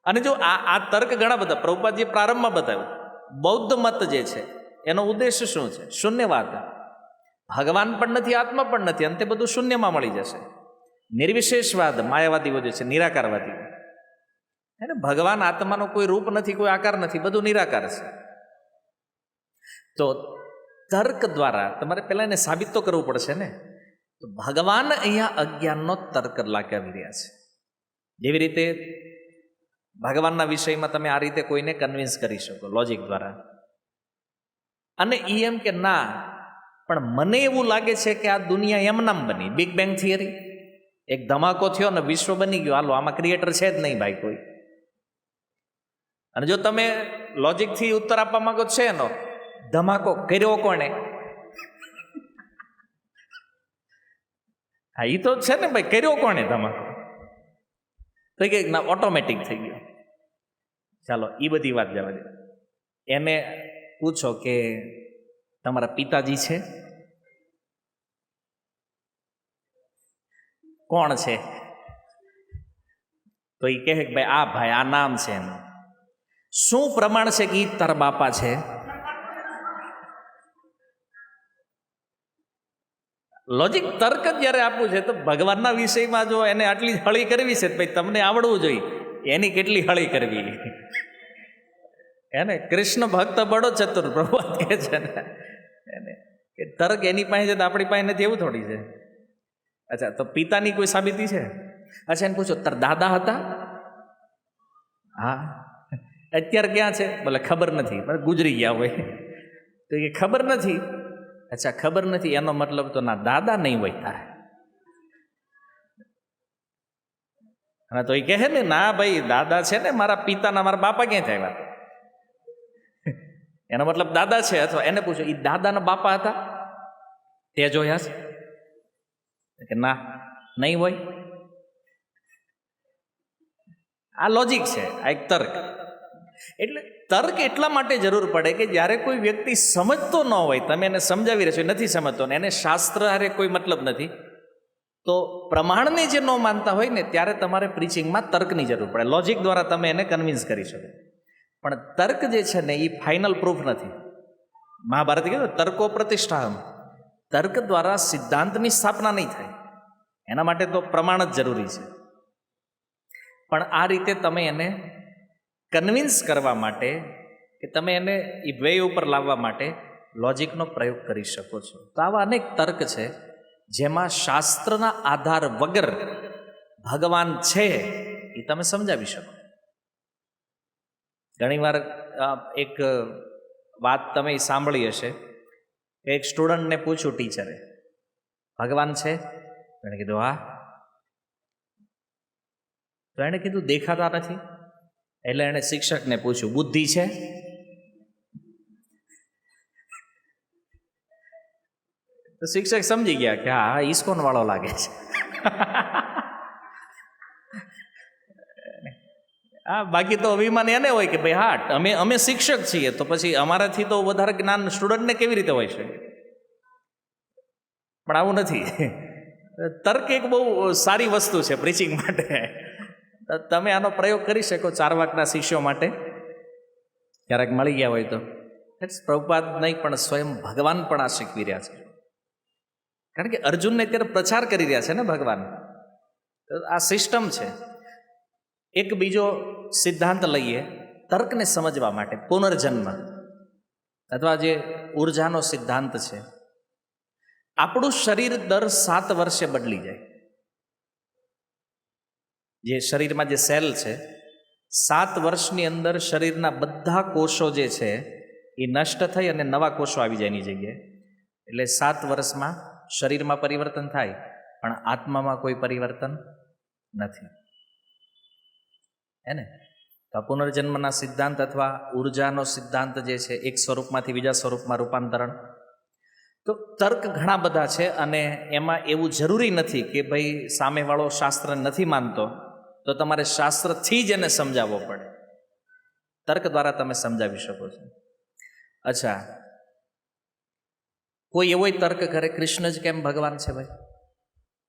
અને જો આ તર્ક ઘણા બધા પ્રભુપાદજીએ પ્રારંભમાં બતાવ્યું. બૌદ્ધ મત જે છે એનો ઉદ્દેશ શું છે? શૂન્યવાદ. ભગવાન પણ નથી, આત્મા પણ નથી, અંતે બધું શૂન્યમાં મળી જશે. નિર્વિશેષવાદ, માયાવાદીઓ જે છે, નિરાકારવાદી. એને ભગવાન આત્માનો કોઈ રૂપ નથી, કોઈ આકાર નથી, બધું નિરાકાર છે. તો તર્ક દ્વારા તમારે પહેલા એને સાબિત તો કરવું પડશે ને. તો ભગવાન અહીંયા અજ્ઞાનનો તર્ક લાગાવી રહ્યા છે. જેવી રીતે ભગવાનના વિષયમાં તમે આ રીતે કોઈને કન્વિન્સ કરી શકો લોજિક દ્વારા. અને એ એમ કે ના, પણ મને એવું લાગે છે કે આ દુનિયા એમનામ બની. બિગ બેંગ થિયરી, એક ધમાકો થયો ને વિશ્વ બની ગયો. હાલો, આમાં ક્રિએટર છે જ નહીં ભાઈ કોઈ. અને જો તમે લોજિકથી ઉત્તર આપવા માંગો છે એનો, ધમાકો કર્યો કોણે? હા, એ તો છે ને ભાઈ, કર્યો કોણે ધમાકો? તો કે ના, ઓટોમેટિક થઈ ગયો. ચાલો, એ બધી વાત જવા દે. એને પૂછો કે તમારા પિતાજી છે? કોણ છે? તો એ કહે કે ભાઈ આ ભાઈ, આ નામ છે એનું. શું પ્રમાણ છે કે તારા બાપા છે? લોજિક તર્ક જ જ્યારે આપવું છે તો ભગવાનના વિષયમાં જો એને આટલી હળી કરવી છે, ભાઈ તમને આવડવું જોઈએ એની કેટલી હળી કરવી. એને કૃષ્ણ ભક્ત બડો ચતુર પ્રભુપાદ કહે છે ને, એને કે તર્ક એની પાસે છે તો આપણી પાસે નથી, એવું થોડી છે. અચ્છા, તો પિતાની કોઈ સાબિતી છે? અચ્છા, એને પૂછો તાર દાદા હતા? હા. અત્યારે ક્યાં છે? બોલે ખબર નથી, ગુજરી ગયા હોય. તો એ ખબર નથી. અચ્છા, ખબર નથી એનો મતલબ તો ના દાદા નહીં હોય તારે. અને તો એ કહે ને ના ભાઈ દાદા છે ને મારા પિતાના, મારા બાપા ક્યાંથી આવ્યા? એનો મતલબ દાદા છે. અથવા એને પૂછો એ દાદાના બાપા હતા તે જોયા છે કે ના, નહીં હોય. આ લોજિક છે, આ એક તર્ક. એટલે તર્ક એટલા માટે જરૂર પડે કે જ્યારે કોઈ વ્યક્તિ સમજતો ન હોય, તમે એને સમજાવી રહેશો, નથી સમજતો ને એને શાસ્ત્ર હારે કોઈ મતલબ નથી, તો પ્રમાણને જે ન માનતા હોય ને ત્યારે તમારે પ્રીચિંગમાં તર્કની જરૂર પડે. લોજિક દ્વારા તમે એને કન્વિન્સ કરી શકો, પણ તર્ક જે છે ને એ ફાઇનલ પ્રૂફ નથી. મહાભારત કીધું તર્કો પ્રતિષ્ઠા, તર્ક દ્વારા સિદ્ધાંતની સ્થાપના નહીં થાય, એના માટે તો પ્રમાણ જ જરૂરી છે. પણ આ રીતે તમે એને કન્વિન્સ કરવા માટે કે તમે એને એ વે ઉપર લાવવા માટે લોજિકનો પ્રયોગ કરી શકો છો. તો આવા અનેક તર્ક છે જેમાં શાસ્ત્રના આધાર વગર ભગવાન છે એ તમે સમજાવી શકો. ઘણીવાર એક વાત તમે સાંભળી હશે, એક સ્ટુડન્ટને પૂછ્યું ટીચરે, ભગવાન છે? એણે કીધું હા. તો એણે કીધું દેખાતા નથી. એટલે એણે શિક્ષકને પૂછ્યું બુદ્ધિ છે? તો શિક્ષક સમજી ગયા કે હા ઈસ્કોન વાળો લાગે છે. હા, બાકી તો અભિમાન એને હોય કે ભાઈ હા અમે શિક્ષક છીએ તો પછી અમારાથી તો વધારે જ્ઞાન સ્ટુડન્ટને કેવી રીતે હોય છે. પણ આવું નથી. તર્ક એક બહુ સારી વસ્તુ છે પ્રીચિંગ માટે. તમે આનો પ્રયોગ કરી શકો ચારવાકના શિષ્યો માટે ક્યારેક મળી ગયા હોય તો. પ્રભુપાદ નહીં પણ સ્વયં ભગવાન પણ આ શીખવી રહ્યા છે. કારણ કે અર્જુનને અત્યારે પ્રચાર કરી રહ્યા છે ને ભગવાન. આ સિસ્ટમ છે. એક બીજો સિદ્ધાંત લઈએ તર્કને સમજવા માટે, પુનર્જન્મ અથવા જે ઉર્જાનો સિદ્ધાંત છે. આપણું શરીર દર 7 વર્ષે બદલી જાય. જે શરીરમાં જે સેલ છે 7 વર્ષની અંદર શરીરના બધા કોષો જે છે એ નષ્ટ થઈ અને નવા કોષો આવી જાય એની જગ્યાએ. એટલે 7 વર્ષમાં શરીરમાં પરિવર્તન થાય પણ આત્મામાં કોઈ પરિવર્તન નથી. હે ને? તો આ પુનર્જન્મના સિદ્ધાંત અથવા ઉર્જાનો સિદ્ધાંત જે છે એક સ્વરૂપમાંથી બીજા સ્વરૂપમાં રૂપાંતરણ. તો તર્ક ઘણા બધા છે અને એમાં એવું જરૂરી નથી કે ભાઈ સામેવાળો શાસ્ત્ર નથી માનતો તો તમારે શાસ્ત્રથી જ એને સમજાવવો પડે. તર્ક દ્વારા તમે સમજાવી શકો છો. અચ્છા, કોઈ એવો તર્ક કરે કૃષ્ણ જ કેમ ભગવાન છે ભાઈ,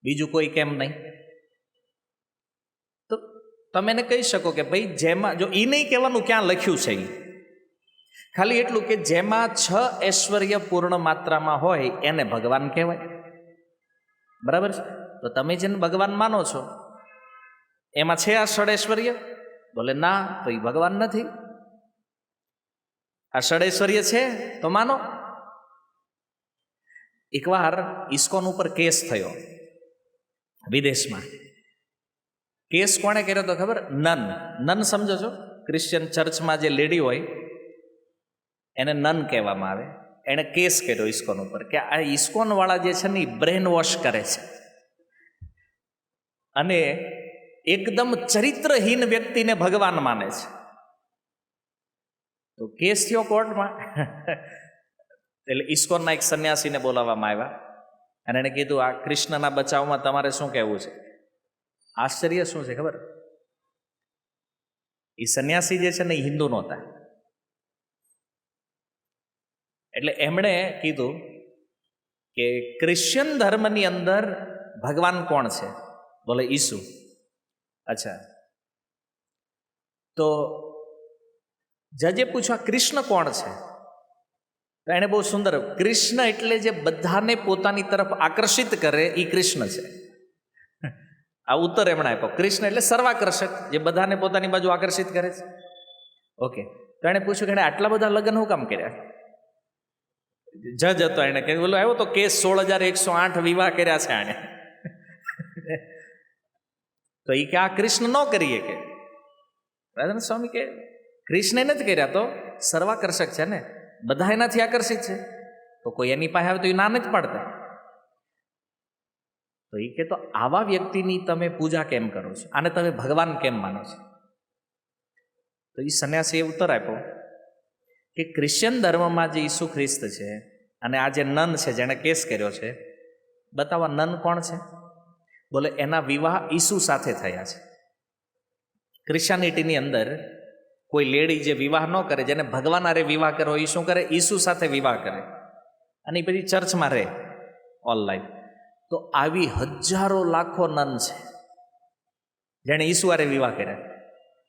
બીજું કોઈ કેમ નહીં? તો તમે એને કહી શકો કે ભાઈ જેમાં, જો એ નહીં કહેવાનું ક્યાં લખ્યું છે, એ ખાલી એટલું કે જેમાં 6 ઐશ્વર્ય પૂર્ણ માત્રામાં હોય એને ભગવાન કહેવાય. બરાબર છે? તો તમે જેને ભગવાન માનો છો એમાં છે આ 6 ઐશ્વર્ય? બોલે ના, તો એ ભગવાન નથી. આ 6 ઐશ્વર્ય છે તો માનો. એકવાર ઇસ્કોન ઉપર કેસ થયો વિદેશમાં. કેસ કોણે કર્યો તો ખબર? નન સમજો છો? ક્રિશ્ચિયન ચર્ચમાં જે લેડી હોય એને નન કહેવામાં આવે. એણે કેસ કર્યો ઇસ્કોન ઉપર કે આ ઇસ્કોન વાળા જે છે ને એ બ્રેન વોશ કરે છે અને એકદમ ચરિત્રહીન વ્યક્તિને ભગવાન માને છે. તો કેસ થયો કોર્ટમાં. એટલે ઇસ્કોનના એક સંન્યાસીને બોલાવવામાં આવ્યા અને એણે કીધું આ કૃષ્ણના બચાવમાં તમારે શું કહેવું છે? આશ્ચર્ય શું છે ખબર? એ સંન્યાસી જે છે ને એ હિન્દુ નહોતા. એટલે એમણે કીધું કે ક્રિશ્ચિયન ધર્મની અંદર ભગવાન કોણ છે? બોલે ઈસુ. અચ્છા, તો જજે પૂછવા કૃષ્ણ કોણ છે? તો એણે બહુ સુંદર, કૃષ્ણ એટલે જે બધાને પોતાની તરફ આકર્ષિત કરે એ કૃષ્ણ છે. આ ઉત્તર એમણે આપ્યો. કૃષ્ણ એટલે સર્વાકર્ષક, જે બધાને પોતાની બાજુ આકર્ષિત કરે છે. ઓકે, તો એણે પૂછ્યું કે એણે આટલા બધા લગ્ન હું કામ કર્યા? જજ હતો, એને કે બોલો આવ્યો તો કેસ 16,108 વિવાહ કર્યા છે આણે. તો એ કે આ કૃષ્ણ ન કરીએ કે રાધન સ્વામી કે કૃષ્ણે નથી કર્યા તો સર્વાકર્ષક છે ને, બધા એનાથી આકર્ષિત છે, તો કોઈ એની પાસે આવે તો એ ના નથી પાડતા. તો એ કે તો આવા વ્યક્તિની તમે પૂજા કેમ કરો છો? આને તમે ભગવાન કેમ માનો છો? તો એ સંન્યાસીએ ઉત્તર આપ્યો કે ક્રિશ્ચિયન ધર્મમાં જે ઈસુ ખ્રિસ્ત છે અને આ જે નન છે જેણે કેસ કર્યો છે, બતાવો નન કોણ છે? બોલે એના વિવાહ ઈસુ સાથે થયા છે. ક્રિશ્ચિયાનિટીની અંદર કોઈ લેડી જે વિવાહ ન કરે, જેને ભગવાન હારે વિવાહ કર્યો, એ શું કરે? ઈસુ સાથે વિવાહ કરે અને એ પછી ચર્ચમાં રહે ઓનલાઈન. તો આવી હજારો લાખો નન છે જેણે ઈસુ હારે વિવાહ કર્યા.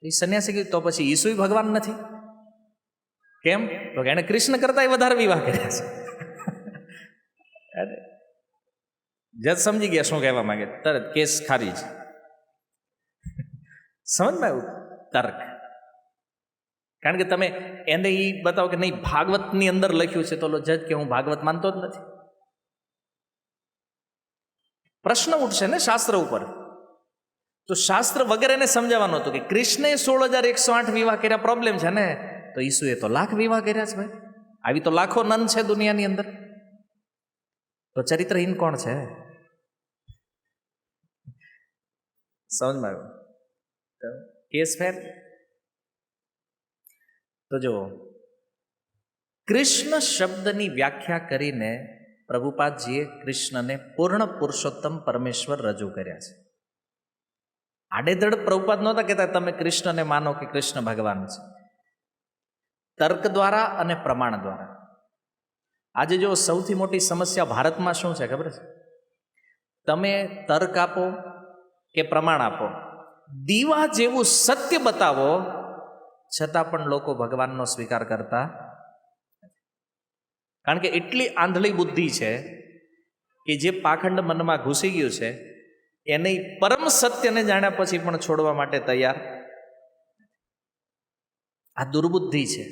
એ સંન્યાસી કીધું તો પછી ઈસુ ભગવાન નથી કેમ? તો એણે કૃષ્ણ કરતા વધારે વિવાહ કર્યા છે. જજ સમજી ગયા શું કહેવા માંગે, તરત કેસ ખારીજ. સમજમાં આવ્યું? તર્ક. કારણ કે તમે એને એ બતાવો કે નહીં ભાગવતની અંદર લખ્યું છે, તો જજ કે હું ભાગવત માનતો જ નથી. પ્રશ્ન ઉઠશે ને શાસ્ત્ર ઉપર. તો શાસ્ત્ર વગર એને સમજાવવાનું હતું કે કૃષ્ણે 16,108 વિવાહ કર્યા, પ્રોબ્લેમ છે ને, તો ઈસુએ તો લાખ વિવાહ કર્યા છે ભાઈ. આવી તો લાખો નન છે દુનિયાની અંદર. તો ચરિત્રહીન કોણ છે? સમજમાં આવ્યું? કેસ ફેર. તો જો કૃષ્ણ શબ્દની વ્યાખ્યા કરીને પ્રભુપાદજીએ કૃષ્ણને પૂર્ણ પુરુષોત્તમ પરમેશ્વર રજૂ કર્યા છે. આડેધડ પ્રભુપાદ નહોતા કહેતા તમે કૃષ્ણને માનો કે કૃષ્ણ ભગવાન છે. તર્ક દ્વારા અને પ્રમાણ દ્વારા. આજે જો સૌથી મોટી સમસ્યા ભારતમાં શું છે ખબર છે? તમે તર્ક આપો કે પ્રમાણ આપો, દીવા જેવું સત્ય બતાવો, છતાં પણ લોકો ભગવાનનો સ્વીકાર કરતા. કારણ કે એટલી આંધળી બુદ્ધિ છે કે જે પાખંડ મનમાં ઘૂસી ગયું છે એને પરમ સત્યને જાણ્યા પછી પણ છોડવા માટે તૈયાર. આ દુર્બુદ્ધિ છે.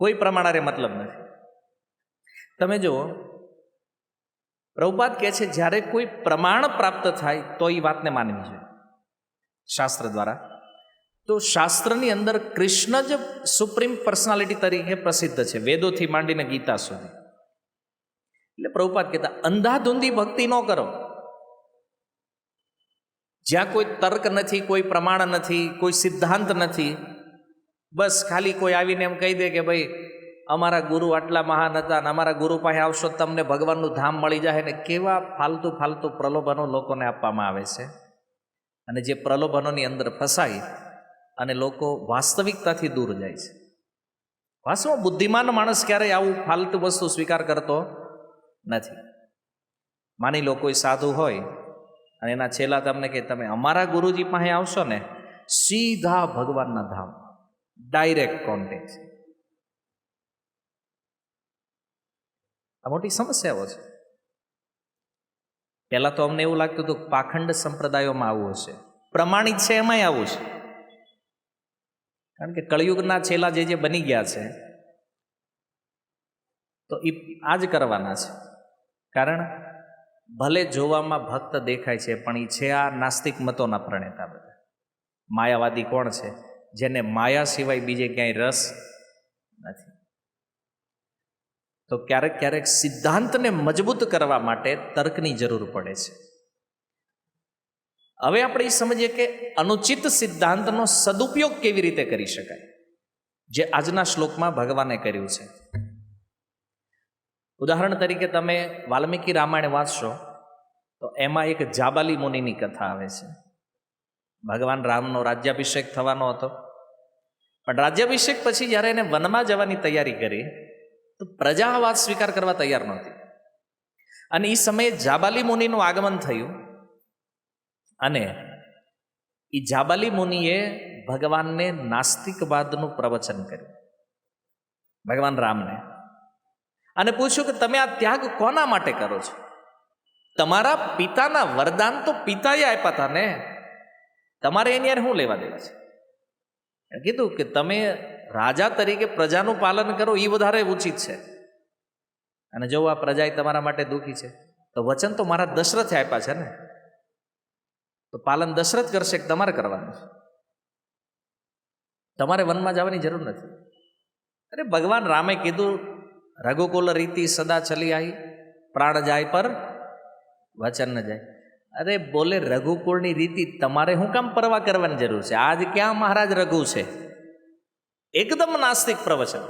કોઈ પ્રમાણે મતલબ નથી. તમે જુઓ, પ્રભુપાદ કહે છે જ્યારે કોઈ પ્રમાણ પ્રાપ્ત થાય તો એ વાતને માનવી જોઈએ શાસ્ત્ર દ્વારા. તો શાસ્ત્રની અંદર કૃષ્ણ જ સુપ્રીમ પર્સનાલિટી તરીકે પ્રસિદ્ધ છે, વેદોથી માંડીને ગીતા સુધી. એટલે પ્રભુપાદ કહેતા અંધાધૂંધી ભક્તિ ન કરો. જ્યાં કોઈ તર્ક નથી, કોઈ પ્રમાણ નથી, કોઈ સિદ્ધાંત નથી, બસ ખાલી કોઈ આવીને એમ કહી દે કે ભાઈ અમારા ગુરુ આટલા મહાન હતા અને અમારા ગુરુ પાસે આવશો તમને ભગવાનનું ધામ મળી જાય, ને કેવા ફાલતુ ફાલતુ પ્રલોભનો લોકોને આપવામાં આવે છે. અને જે પ્રલોભનોની અંદર ફસાઈ અને લોકો વાસ્તવિકતાથી દૂર જાય છે. વાસ્તવમાં બુદ્ધિમાન માણસ ક્યારેય આવું ફાલતુ વસ્તુ સ્વીકાર કરતો નથી. માની લો કોઈ સાધુ હોય અને એના છેલ્લા તમને કે તમે અમારા ગુરુજી પાસે આવશો ને સીધા ભગવાનના ધામ, ડાયરેક્ટ કોન્ટેક્ટ. આ મોટી સમસ્યાઓ છે. પહેલાં તો અમને એવું લાગતું હતું પાખંડ સંપ્રદાયોમાં આવું હશે, પ્રમાણિત છે એમાંય આવું છે. કારણ કે કળિયુગના છેલ્લા જે બની ગયા છે તો એ આ જ કરવાના છે. કારણ ભલે જોવામાં ભક્ત દેખાય છે પણ એ છે આ નાસ્તિક મતોના પ્રણેતા. બધા માયાવાદી કોણ છે? જેને માયા સિવાય બીજે ક્યાંય રસ નથી. તો ક્યારેક ક્યારેક સિદ્ધાંતને મજબૂત કરવા માટે તર્કની જરૂર પડે છે. હવે આપણે એ સમજીએ કે અનુચિત સિદ્ધાંતનો સદુપયોગ કેવી રીતે કરી શકાય, જે આજના શ્લોકમાં ભગવાને કર્યું છે. ઉદાહરણ તરીકે તમે વાલ્મીકી રામાયણ વાંચશો તો એમાં એક જાબાલી મુનિની કથા આવે છે. ભગવાન રામનો રાજ્યાભિષેક થવાનો હતો, પણ રાજ્યાભિષેક પછી જ્યારે એને વનમાં જવાની તૈયારી કરી તો પ્રજા આ વાત સ્વીકાર કરવા તૈયાર નહોતી. અને એ સમયે જાબાલી મુનિનું આગમન થયું અને એ જાબાલી મુનિએ ભગવાનને નાસ્તિકવાદનું પ્રવચન કર્યું ભગવાન રામને, અને પૂછ્યું કે તમે આ ત્યાગ કોના માટે કરો છો? તમારા પિતાના વરદાન તો પિતાએ આપ્યા હતા ને, તમારે એની યાર શું લેવા દેવા છે? કીધું કે તમે રાજા તરીકે પ્રજાનું પાલન કરો એ વધારે ઉચિત છે. અને જો આ પ્રજા તમારા માટે દુઃખી છે તો વચન તો મારા દશરથે આપ્યા છે ને, તો પાલન દશરથ કરશે કે તમારે કરવાનું છે? તમારે વનમાં જવાની જરૂર નથી. અરે ભગવાન રામે કીધું રઘુકુલ રીતિ સદા ચલી આવી, પ્રાણ જાય પર વચન ન જાય. અરે બોલે રઘુકુળની રીતિ તમારે શું કામ પરવા કરવાની જરૂર છે? આજ ક્યાં મહારાજ રઘુ છે? એકદમ નાસ્તિક પ્રવચન.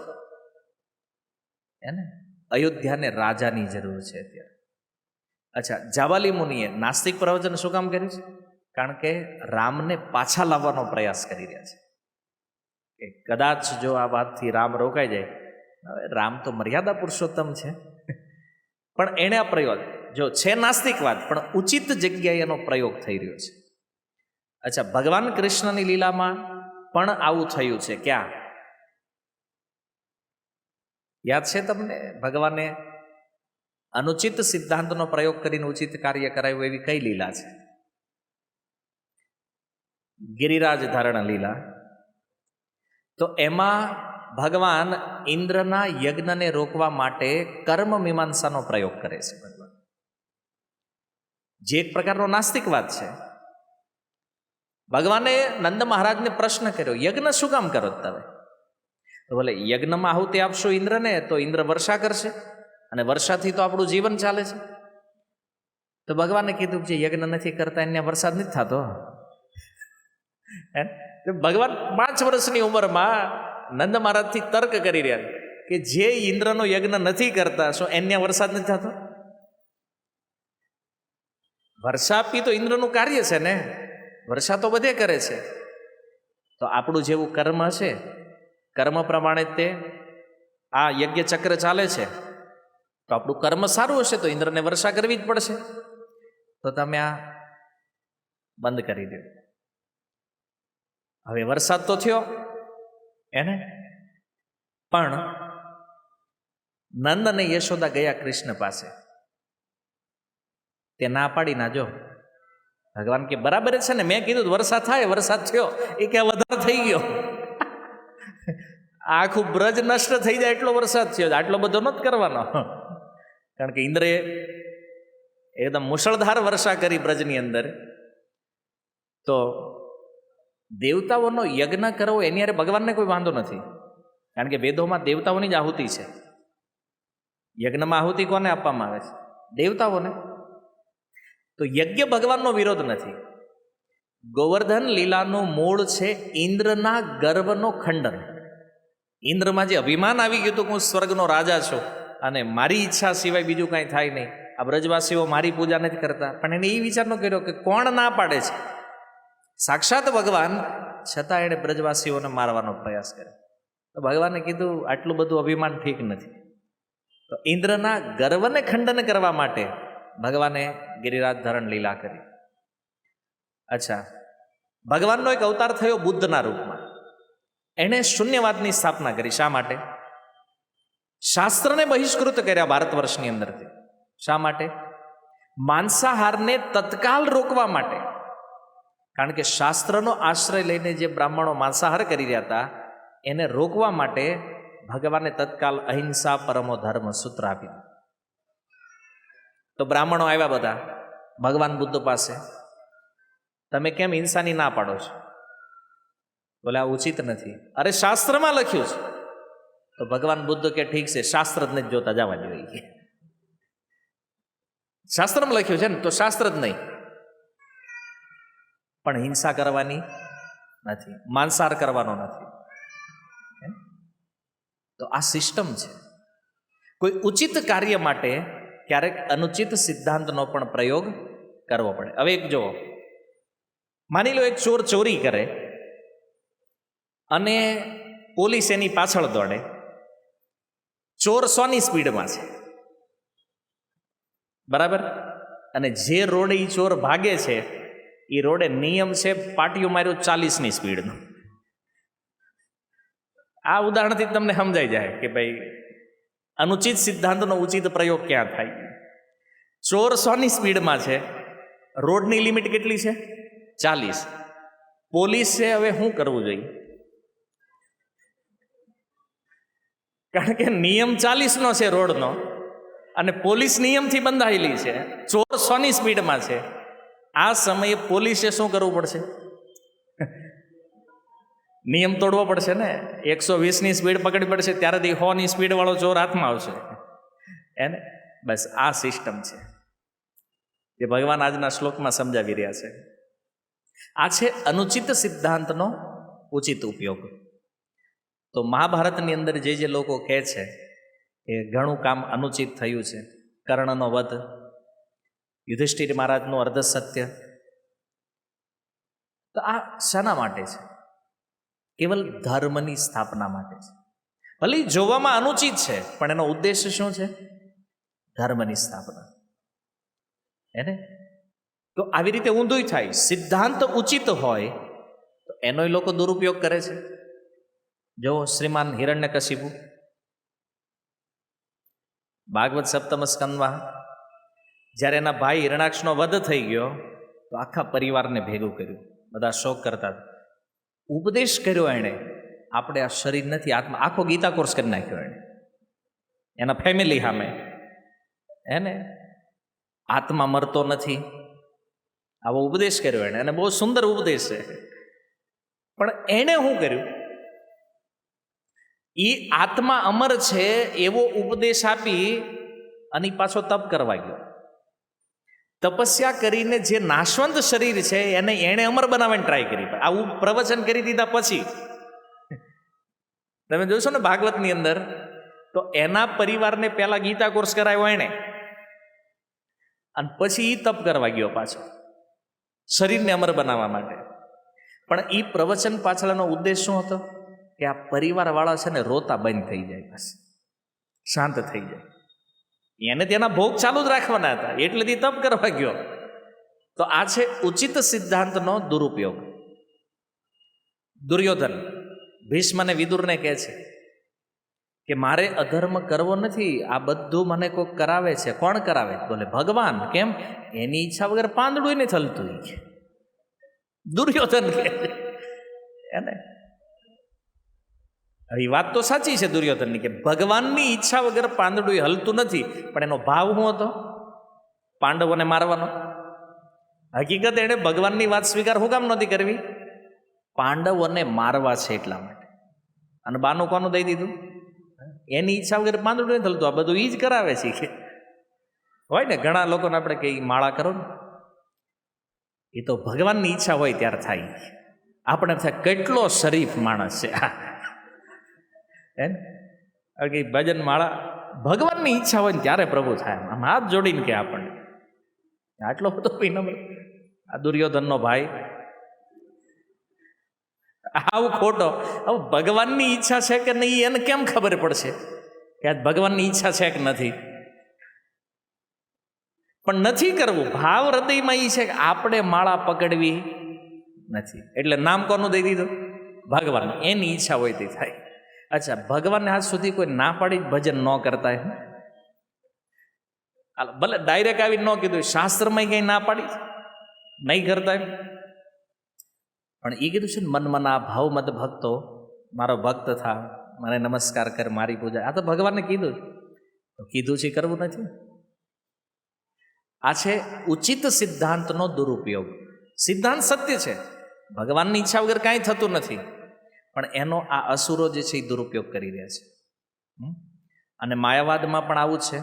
એને અયોધ્યાને રાજાની જરૂર છે અત્યારે. અચ્છા, જાબાલી મુનિએ નાસ્તિક પ્રવચન શું કામ કર્યું છે? કારણ કે રામને પાછા લાવવાનો પ્રયાસ કરી રહ્યા છે કે કદાચ જો આ વાતથી રામ રોકાઈ જાય. હવે રામ તો મર્યાદા પુરુષોત્તમ છે, પણ એણે આ પ્રયોગ જો છે નાસ્તિકવાદ, પણ ઉચિત જગ્યાએ એનો પ્રયોગ થઈ રહ્યો છે. અચ્છા, ભગવાન કૃષ્ણની લીલામાં પણ આવું થયું છે. ક્યાં યાદ છે તમને? ભગવાને અનુચિત સિદ્ધાંતનો પ્રયોગ કરીને ઉચિત કાર્ય કરાયું એવી કઈ લીલા છે? ગિરિરાજ ધારણ લીલા. તો એમાં ભગવાન ઇન્દ્રના યજ્ઞને રોકવા માટે કર્મ મીમાંસાનો પ્રયોગ કરે છે ભગવાન, જે એક પ્રકારનો નાસ્તિકવાદ છે. ભગવાને નંદ મહારાજને પ્રશ્ન કર્યો, યજ્ઞ શું કામ કરો તમે? તો બોલે, યજ્ઞમાં આહુતિ આપશો ઇન્દ્રને તો ઇન્દ્ર વર્ષા કરશે, અને વર્ષાથી તો આપણું જીવન ચાલે છે. તો ભગવાને કીધું કે જે યજ્ઞ નથી કરતા એને વરસાદ નથી થતો. ભગવાન 5 વર્ષની ઉંમરમાં નંદ મહારાજથી તર્ક કરી રહ્યા કે જે ઇન્દ્રનો યજ્ઞ નથી કરતા શું એને વરસાદ નથી થતો? વર્ષા આપી તો ઇન્દ્રનું કાર્ય છે ને, વર્ષા તો બધે કરે છે. તો આપણું જેવું કર્મ છે, કર્મ પ્રમાણે તે આ યજ્ઞ ચક્ર ચાલે છે. તો આપણું કર્મ સારું હશે તો ઇન્દ્રને વર્ષા કરવી જ પડશે. તો તમે આ બંધ કરી દો. હવે વરસાદ તો થયો એને, પણ નંદ અને યશોદા ગયા કૃષ્ણ પાસે. તે ના પાડી ના જો. ભગવાન કે બરાબર છે ને, મેં કીધું વરસાદ થાય, વરસાદ થયો. એ કે વધારે થઈ ગયો, આખું બ્રજ નષ્ટ થઈ જાય એટલો વરસાદ થયો, આટલો બધો નથી કરવાનો. કારણ કે ઇન્દ્રએ એકદમ મુશળધાર વર્ષા કરી બ્રજની અંદર. તો દેવતાઓનો યજ્ઞ કરવો એની અરે ભગવાનને કોઈ વાંધો નથી, કારણ કે વેદોમાં દેવતાઓની જ આહુતિ છે. યજ્ઞમાં આહુતિ કોને આપવામાં આવે છે? દેવતાઓને. તો યજ્ઞ ભગવાનનો વિરોધ નથી. ગોવર્ધન લીલાનું મૂળ છે ઇન્દ્રના ગર્વનો ખંડન. ઇન્દ્રમાં જે અભિમાન આવી ગયું હતું કે હું સ્વર્ગનો રાજા છું અને મારી ઈચ્છા સિવાય બીજું કાંઈ થાય નહીં, આ બ્રજવાસીઓ મારી પૂજા નથી કરતા. પણ એને એ વિચાર ન કર્યો કે કોણ ના પાડે છે? સાક્ષાત ભગવાન, છતાં એણે બ્રજવાસીઓને મારવાનો પ્રયાસ કર્યો. તો ભગવાને કીધું આટલું બધું અભિમાન ઠીક નથી. તો ઇન્દ્રના ગર્વને ખંડન કરવા માટે ભગવાને ગિરિરાજ ધરણ લીલા કરી. અચ્છા, ભગવાનનો એક અવતાર થયો બુદ્ધના રૂપમાં. એણે શૂન્યવાદની સ્થાપના કરી. શા માટે? શાસ્ત્રને બહિષ્કૃત કર્યા ભારત વર્ષની અંદરથી. શા માટે? માંસાહારને તત્કાલ રોકવા માટે. કારણ કે શાસ્ત્રનો આશ્રય લઈને જે બ્રાહ્મણો માંસાહાર કરી રહ્યા હતા એને રોકવા માટે ભગવાને તત્કાલ અહિંસા પરમો ધર્મ સૂત્ર આપી દીધું. તો બ્રાહ્મણો આવ્યા બધા ભગવાન બુદ્ધ પાસે, તમે કેમ હિંસાની ના પાડો છો? બોલે, આ ઉચિત નથી. અરે શાસ્ત્રમાં લખ્યું છે. તો ભગવાન બુદ્ધ કે ઠીક છે, શાસ્ત્ર જ નથી જોતા, જવા જોઈએ. શાસ્ત્રમાં લખ્યું છે ને, તો શાસ્ત્ર જ નહીં, પણ હિંસા કરવાની નથી, માંસાહાર કરવાનો નથી. તો આ સિસ્ટમ છે. કોઈ ઉચિત કાર્ય માટે ક્યારેક અનુચિત સિદ્ધાંતનો પણ પ્રયોગ કરવો પડે. હવે એક જુઓ, માની લો એક ચોર ચોરી કરે અને પોલીસ એની પાછળ દોડે. ચોર 100ની સ્પીડમાં છે, બરાબર? અને જે રોડે એ ચોર ભાગે છે એ રોડે નિયમ છે પાટિયું માર્યું 40ની સ્પીડનો. આ ઉદાહરણથી તમને સમજાઈ જાય કે ભાઈ અનુચિત સિદ્ધાંતનો ઉચિત પ્રયોગ ક્યાં થાય. ચોર 100ની સ્પીડમાં છે, રોડની લિમિટ કેટલી છે? 40. પોલીસે હવે શું કરવું જોઈએ? કારણ કે નિયમ 40નો છે રોડનો, અને પોલીસ નિયમથી બંધાયેલી છે. ચોર 100ની સ્પીડમાં છે. આ સમયે પોલીસે શું કરવું પડશે? નિયમ તોડવો પડશે ને. 120ની સ્પીડ પકડવી પડશે, ત્યારેથી 100ની સ્પીડ વાળો ચોર હાથમાં આવશે. એને બસ આ સિસ્ટમ છે જે ભગવાન આજના શ્લોકમાં સમજાવી રહ્યા છે. આ છે અનુચિત સિદ્ધાંતનો ઉચિત ઉપયોગ. તો તો મહાભારતની અંદર જે લોકો કહે છે કે ઘણું કામ અનુચિત થયું છે, કર્ણનો વધ, યુધિષ્ઠિર મહારાજનું અર્ધ સત્ય, તો આ શાના માટે છે? કેવલ ધર્મની સ્થાપના માટે છે. ભલે જોવામાં અનુચિત છે, પણ એનો ઉદ્દેશ્ય શું છે? ધર્મની સ્થાપના. એને તો આવી રીતે ઊંધું થાય. સિદ્ધાંત ઉચિત હોય તો એનો લોકો દુરુપયોગ કરે છે. જો શ્રીમાન હિરણ્યકશિપુ ભાગવત સપ્તમ સ્કંદમાં જ્યારે એના ભાઈ હિરણાક્ષનો વધ થઈ ગયો તો આખા પરિવારને ભેગું કર્યું, બધા શોક કરતા. ઉપદેશ કર્યો એણે, આપણે આ શરીર નથી, આત્મા. આખો ગીતા કોર્સ કરી નાખ્યો એણે એના ફેમિલી સામે. એને આત્મા મરતો નથી, આવો ઉપદેશ કર્યો એણે, અને બહુ સુંદર ઉપદેશ છે. પણ એણે શું કર્યું? એ આત્મા અમર છે એવો ઉપદેશ આપી અને પાછો તપ કરવા ગયો. તપસ્યા કરીને જે નાશવંત શરીર છે એણે અમર બનાવવાની ટ્રાય કરી. આવું પ્રવચન કરી દીધા પછી તમે જોશો ને ભાગવતની અંદર, તો એના પરિવારને પહેલા ગીતા કોર્સ કરાવ્યો એણે, અને પછી એ તપ કરવા ગયો પાછો શરીરને અમર બનાવવા માટે. પણ એ પ્રવચન પાછળનો ઉદ્દેશ શું હતો? કે આ પરિવારવાળા છે ને રોતા બંધ થઈ જાય, બસ શાંત થઈ જાય. એને તેના ભોગ ચાલુ જ રાખવાના હતા, એટલે તે તપ કરવા ગયો. તો આ છે ઉચિત સિદ્ધાંતનો દુરુપયોગ. દુર્યોધન ભીષ્મને વિદુરને કહે છે કે મારે અધર્મ કરવો નથી, આ બધું મને કોઈક કરાવે છે. કોણ કરાવે? બોલે ભગવાન. કેમ? એની ઈચ્છા વગર પાંદડું નથી થલતું. દુર્યોધન કહે છે એને. એ વાત તો સાચી છે દુર્યોધનની, કે ભગવાનની ઈચ્છા વગર પાંદડું હલતું નથી, પણ એનો ભાવ શું હતો? પાંડવોને મારવાનો. હકીકત એણે ભગવાનની વાત સ્વીકાર શું કામ નહોતી કરવી? પાંડવોને મારવા છે એટલા માટે. અને બાનું કોનું દઈ દીધું? એની ઈચ્છા વગર પાંદડું નથી હલતું, આ બધું એ જ કરાવે છે. હોય ને ઘણા લોકોને આપણે કઈ માળા કરો ને, એ તો ભગવાનની ઈચ્છા હોય ત્યારે થાય. આપણે થાય કેટલો શરીફ માણસ છે કે ભજન માળા ભગવાનની ઈચ્છા હોય ને ત્યારે પ્રભુ થાય. આમ હાથ જોડીને કે આપણને આટલો બધો વિનમ્ર. આ દુર્યોધનનો ભાઈ આવું ખોટો. હવે ભગવાનની ઈચ્છા છે કે નહીં એને કેમ ખબર પડશે કે આ ભગવાનની ઈચ્છા છે કે નથી? પણ નથી કરવું. ભાવ હૃદયમાં એ છે કે આપણે માળા પકડવી નથી, એટલે નામ કોનું દઈ દીધું? ભગવાન. એની ઈચ્છા હોય તે થાય. અચ્છા, ભગવાનને આજ સુધી કોઈ ના પાડી ભજન ન કરતા એમ? ભલે ડાયરેક્ટ આવી ન કીધું, શાસ્ત્રમાં કઈ ના પાડી નહીં કરતા એમ, પણ એ કીધું છે ને મનમના ભાવ મત ભક્તો, મારો ભક્ત થા, મને નમસ્કાર કર, મારી પૂજા. આ તો ભગવાનને કીધું, તો કીધું છે કરવું નથી. આ છે ઉચિત સિદ્ધાંતનો દુરુપયોગ. સિદ્ધાંત સત્ય છે, ભગવાનની ઈચ્છા વગર કાંઈ થતું નથી, પણ એનો આ અસુરો જે છે એ દુરુપયોગ કરી રહ્યા છે. અને માયાવાદમાં પણ આવું જ છે.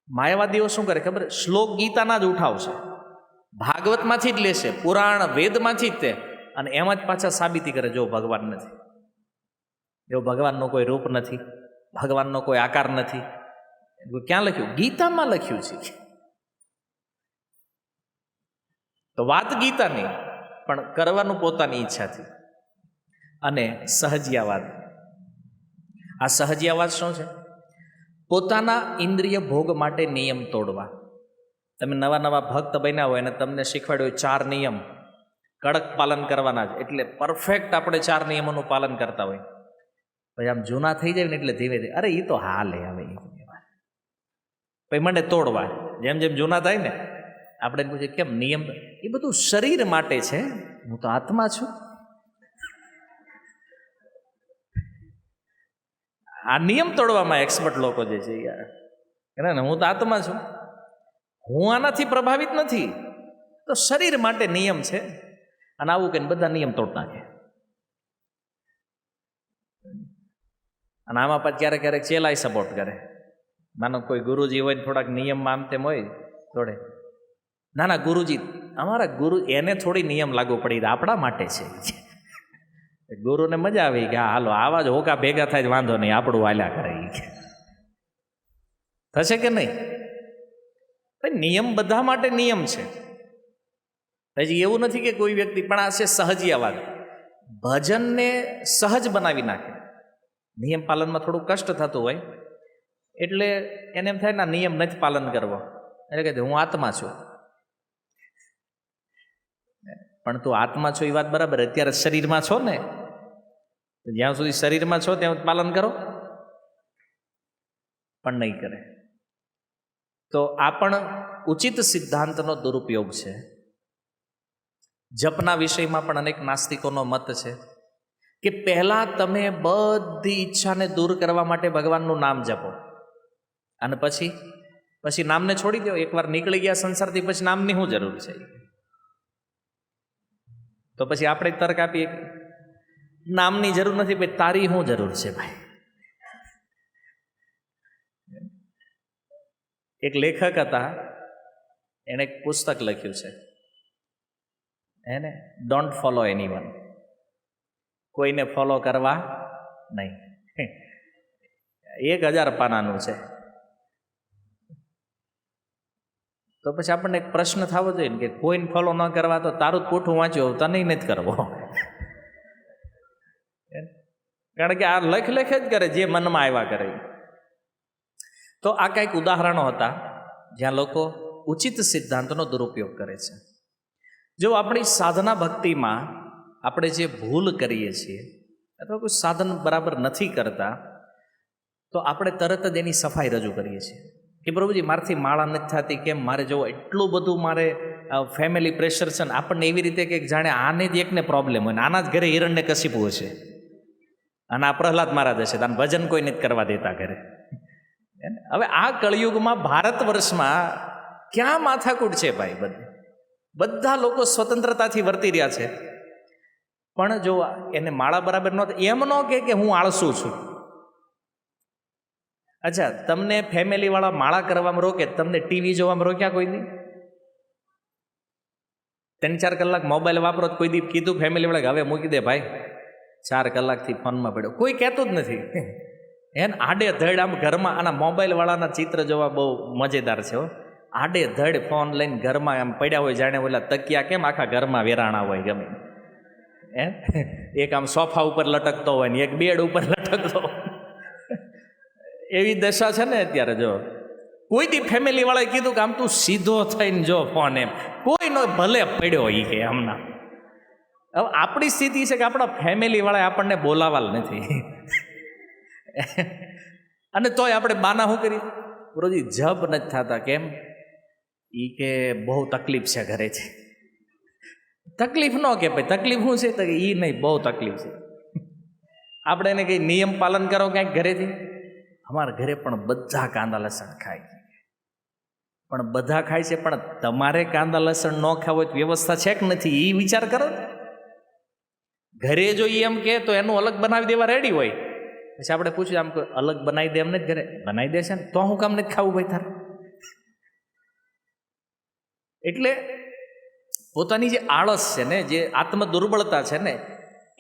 માયાવાદીઓ શું કરે ખબર? શ્લોક ગીતાના જ ઉઠાવશે, ભાગવતમાંથી જ લેશે, પુરાણ વેદમાંથી જ તે, અને એમાં જ પાછા સાબિતી કરે જો ભગવાન નથી, જો ભગવાનનો કોઈ રૂપ નથી, ભગવાનનો કોઈ આકાર નથી. ક્યાં લખ્યું? ગીતામાં લખ્યું છે. તો વાત ગીતાની, પણ કરવાનું પોતાની ઈચ્છાથી. અને સહજિયાવાદ. આ સહજિયાવાદ શું છે? પોતાના ઇન્દ્રિય ભોગ માટે નિયમ તોડવા. તમે નવા નવા ભક્ત બન્યા હોય અને તમને શીખવાડ્યું હોય 4 નિયમ કડક પાલન કરવાના જ, એટલે પરફેક્ટ આપણે 4 નિયમોનું પાલન કરતા હોય. પછી આમ જૂના થઈ જાય ને એટલે ધીમે ધીમે અરે એ તો હાલે હવે, પછી મને તોડવા. જેમ જેમ જૂના થાય ને આપણે પૂછીએ કેમ નિયમ? એ બધું શરીર માટે છે, હું તો આત્મા છું. આ નિયમ તોડવામાં એક્સપર્ટ લોકો જે છે યાર, હું તો આત્મા છું, હું આનાથી પ્રભાવિત નથી, તો શરીર માટે નિયમ છે. અને આવું કહીને બધા નિયમ તોડ નાખે. અને આમાં પછી ક્યારેક ક્યારેક ચેલાય સપોર્ટ કરે. માનો કોઈ ગુરુજી હોય ને થોડાક નિયમમાં આમ તેમ હોય થોડે, ના ના ગુરુજી અમારા ગુરુ, એને થોડી નિયમ લાગુ પડી, આપણા માટે છે. ગુરુને મજા આવી કે હા હાલો આવા જ હોકા ભેગા થાય જ વાંધો નહીં, આપણું હાલ્યા કરે ઈ કે. થશે કે નહીં? નિયમ બધા માટે નિયમ છે. હજી એવું નથી કે કોઈ વ્યક્તિ, પણ આ છે સહજિયાવાદ. ભજનને સહજ બનાવી નાખે. નિયમ પાલનમાં થોડું કષ્ટ થતું હોય એટલે એને એમ થાય ના નિયમ નથી પાલન કરવો, એટલે કે હું આત્મા છું. પણ તું આત્મા છો એ વાત બરાબર, અત્યારે શરીરમાં છો ને, જ્યાં સુધી શરીરમાં છો ત્યાં પાલન કરો, પણ નહીં કરે. તો આ પણ ઉચિત સિદ્ધાંતનો દુરુપયોગ છે. જપના વિષયમાં પણ અનેક નાસ્તિકોનો મત છે કે પહેલા તમે બધી ઈચ્છાને દૂર કરવા માટે ભગવાનનું નામ જપો અને પછી નામને છોડી દો. એકવાર નીકળી ગયા સંસારથી પછી નામની શું જરૂર છે? તો પછી આપણે તર્ક આપીએ નામની જરૂર નથી, ભાઈ તારી શું જરૂર છે ભાઈ? એક લેખક હતા, એણે એક પુસ્તક લખ્યું છે એને ડોન્ટ ફોલો એનીવન, કોઈને ફોલો કરવા નહીં. 1000 પાનાનું છે. તો પછી આપણને એક પ્રશ્ન થવો જોઈએ ને કે કોઈને ફોલો ન કરવા તો તારું જ પૂઠું વાંચ્યું તને નથી કરવો. કારણ કે આ લખ જ કરે જે મનમાં આવ્યા કરે. તો આ કંઈક ઉદાહરણો હતા જ્યાં લોકો ઉચિત સિદ્ધાંતનો દુરુપયોગ કરે છે. જો આપણી સાધના ભક્તિમાં આપણે જે ભૂલ કરીએ છીએ અથવા કોઈ સાધન બરાબર નથી કરતા તો આપણે તરત જ એની સફાઈ રજૂ કરીએ છીએ કે પ્રભુજી મારાથી માળા નથી થતી, કેમ મારે જો એટલું બધું મારે ફેમિલી પ્રેશર છે ને. આપણને એવી રીતે કે જાણે આને જ એકને પ્રોબ્લેમ હોય ને આના જ ઘરે હિરણ્ય કશિપુ હશે અને આ પ્રહલાદ મહારાજ હશે, આને ભજન કોઈ નથી કરવા દેતા ઘરે. હવે આ કળિયુગમાં ભારત વર્ષમાં ક્યાં માથાકૂટ છે ભાઈ? બધા લોકો સ્વતંત્રતાથી વર્તી રહ્યા છે, પણ જો એને માળા બરાબર ન એમ ન કે હું આળસું છું. અચ્છા, તમને ફેમિલી વાળા માળા કરવામાં રોકે, તમને ટીવી જોવામાં રોક્યા કોઈ દી? 3-4 કલાક મોબાઈલ વાપરો કોઈ દી કીધું ફેમિલી વાળા હવે મૂકી દે ભાઈ 4 કલાકથી ફોનમાં પડ્યો? કોઈ કહેતું જ નથી. એને આડે ધડ આમ ઘરમાં આના મોબાઈલ વાળાના ચિત્ર જોવા બહુ મજેદાર છે. આડે ધડ ફોન લઈને ઘરમાં આમ પડ્યા હોય, જાણે ઓલા તકિયા કેમ આખા ઘરમાં વેરાણા હોય ગમે એક આમ સોફા ઉપર લટકતો હોય ને એક બેડ ઉપર લટકતો હોય. એવી દશા છે ને અત્યારે. જો કોઈ દી ફેમિલી વાળાએ કીધું કે આમ તું સીધો થઈને જો ફોન, એમ કોઈ નો ભલે પડ્યો એ કે આમના. હવે આપણી સ્થિતિ છે કે આપણા ફેમિલી વાળાએ આપણને બોલાવાલ નથી અને તોય આપણે બાના શું કરી, ગુરુજી જપ નથી થતા, કેમ? ઈ કે બહુ તકલીફ છે ઘરે છે. તકલીફ ન કે ભાઈ તકલીફ શું છે? તો ઈ નહીં, બહુ તકલીફ છે. આપણે એને કઈ નિયમ પાલન કરો ક્યાંક ઘરેથી. અમારા ઘરે પણ બધા કાંદા લસણ ખાય, પણ બધા ખાય છે, પણ તમારે કાંદા લસણ ન ખાવ હોય વ્યવસ્થા છે કે નથી એ વિચાર કરો. ઘરે જો એમ કે તો એનું અલગ બનાવી દેવા રેડી હોય. પછી આપણે પૂછ્યું આમ અલગ બનાવી દે, એમને જ ઘરે બનાવી દેશે ને તો હું કામ નથી ખાવું ભાઈ તારે? એટલે પોતાની જે આળસ છે ને, જે આત્મ દુર્બળતા છે ને,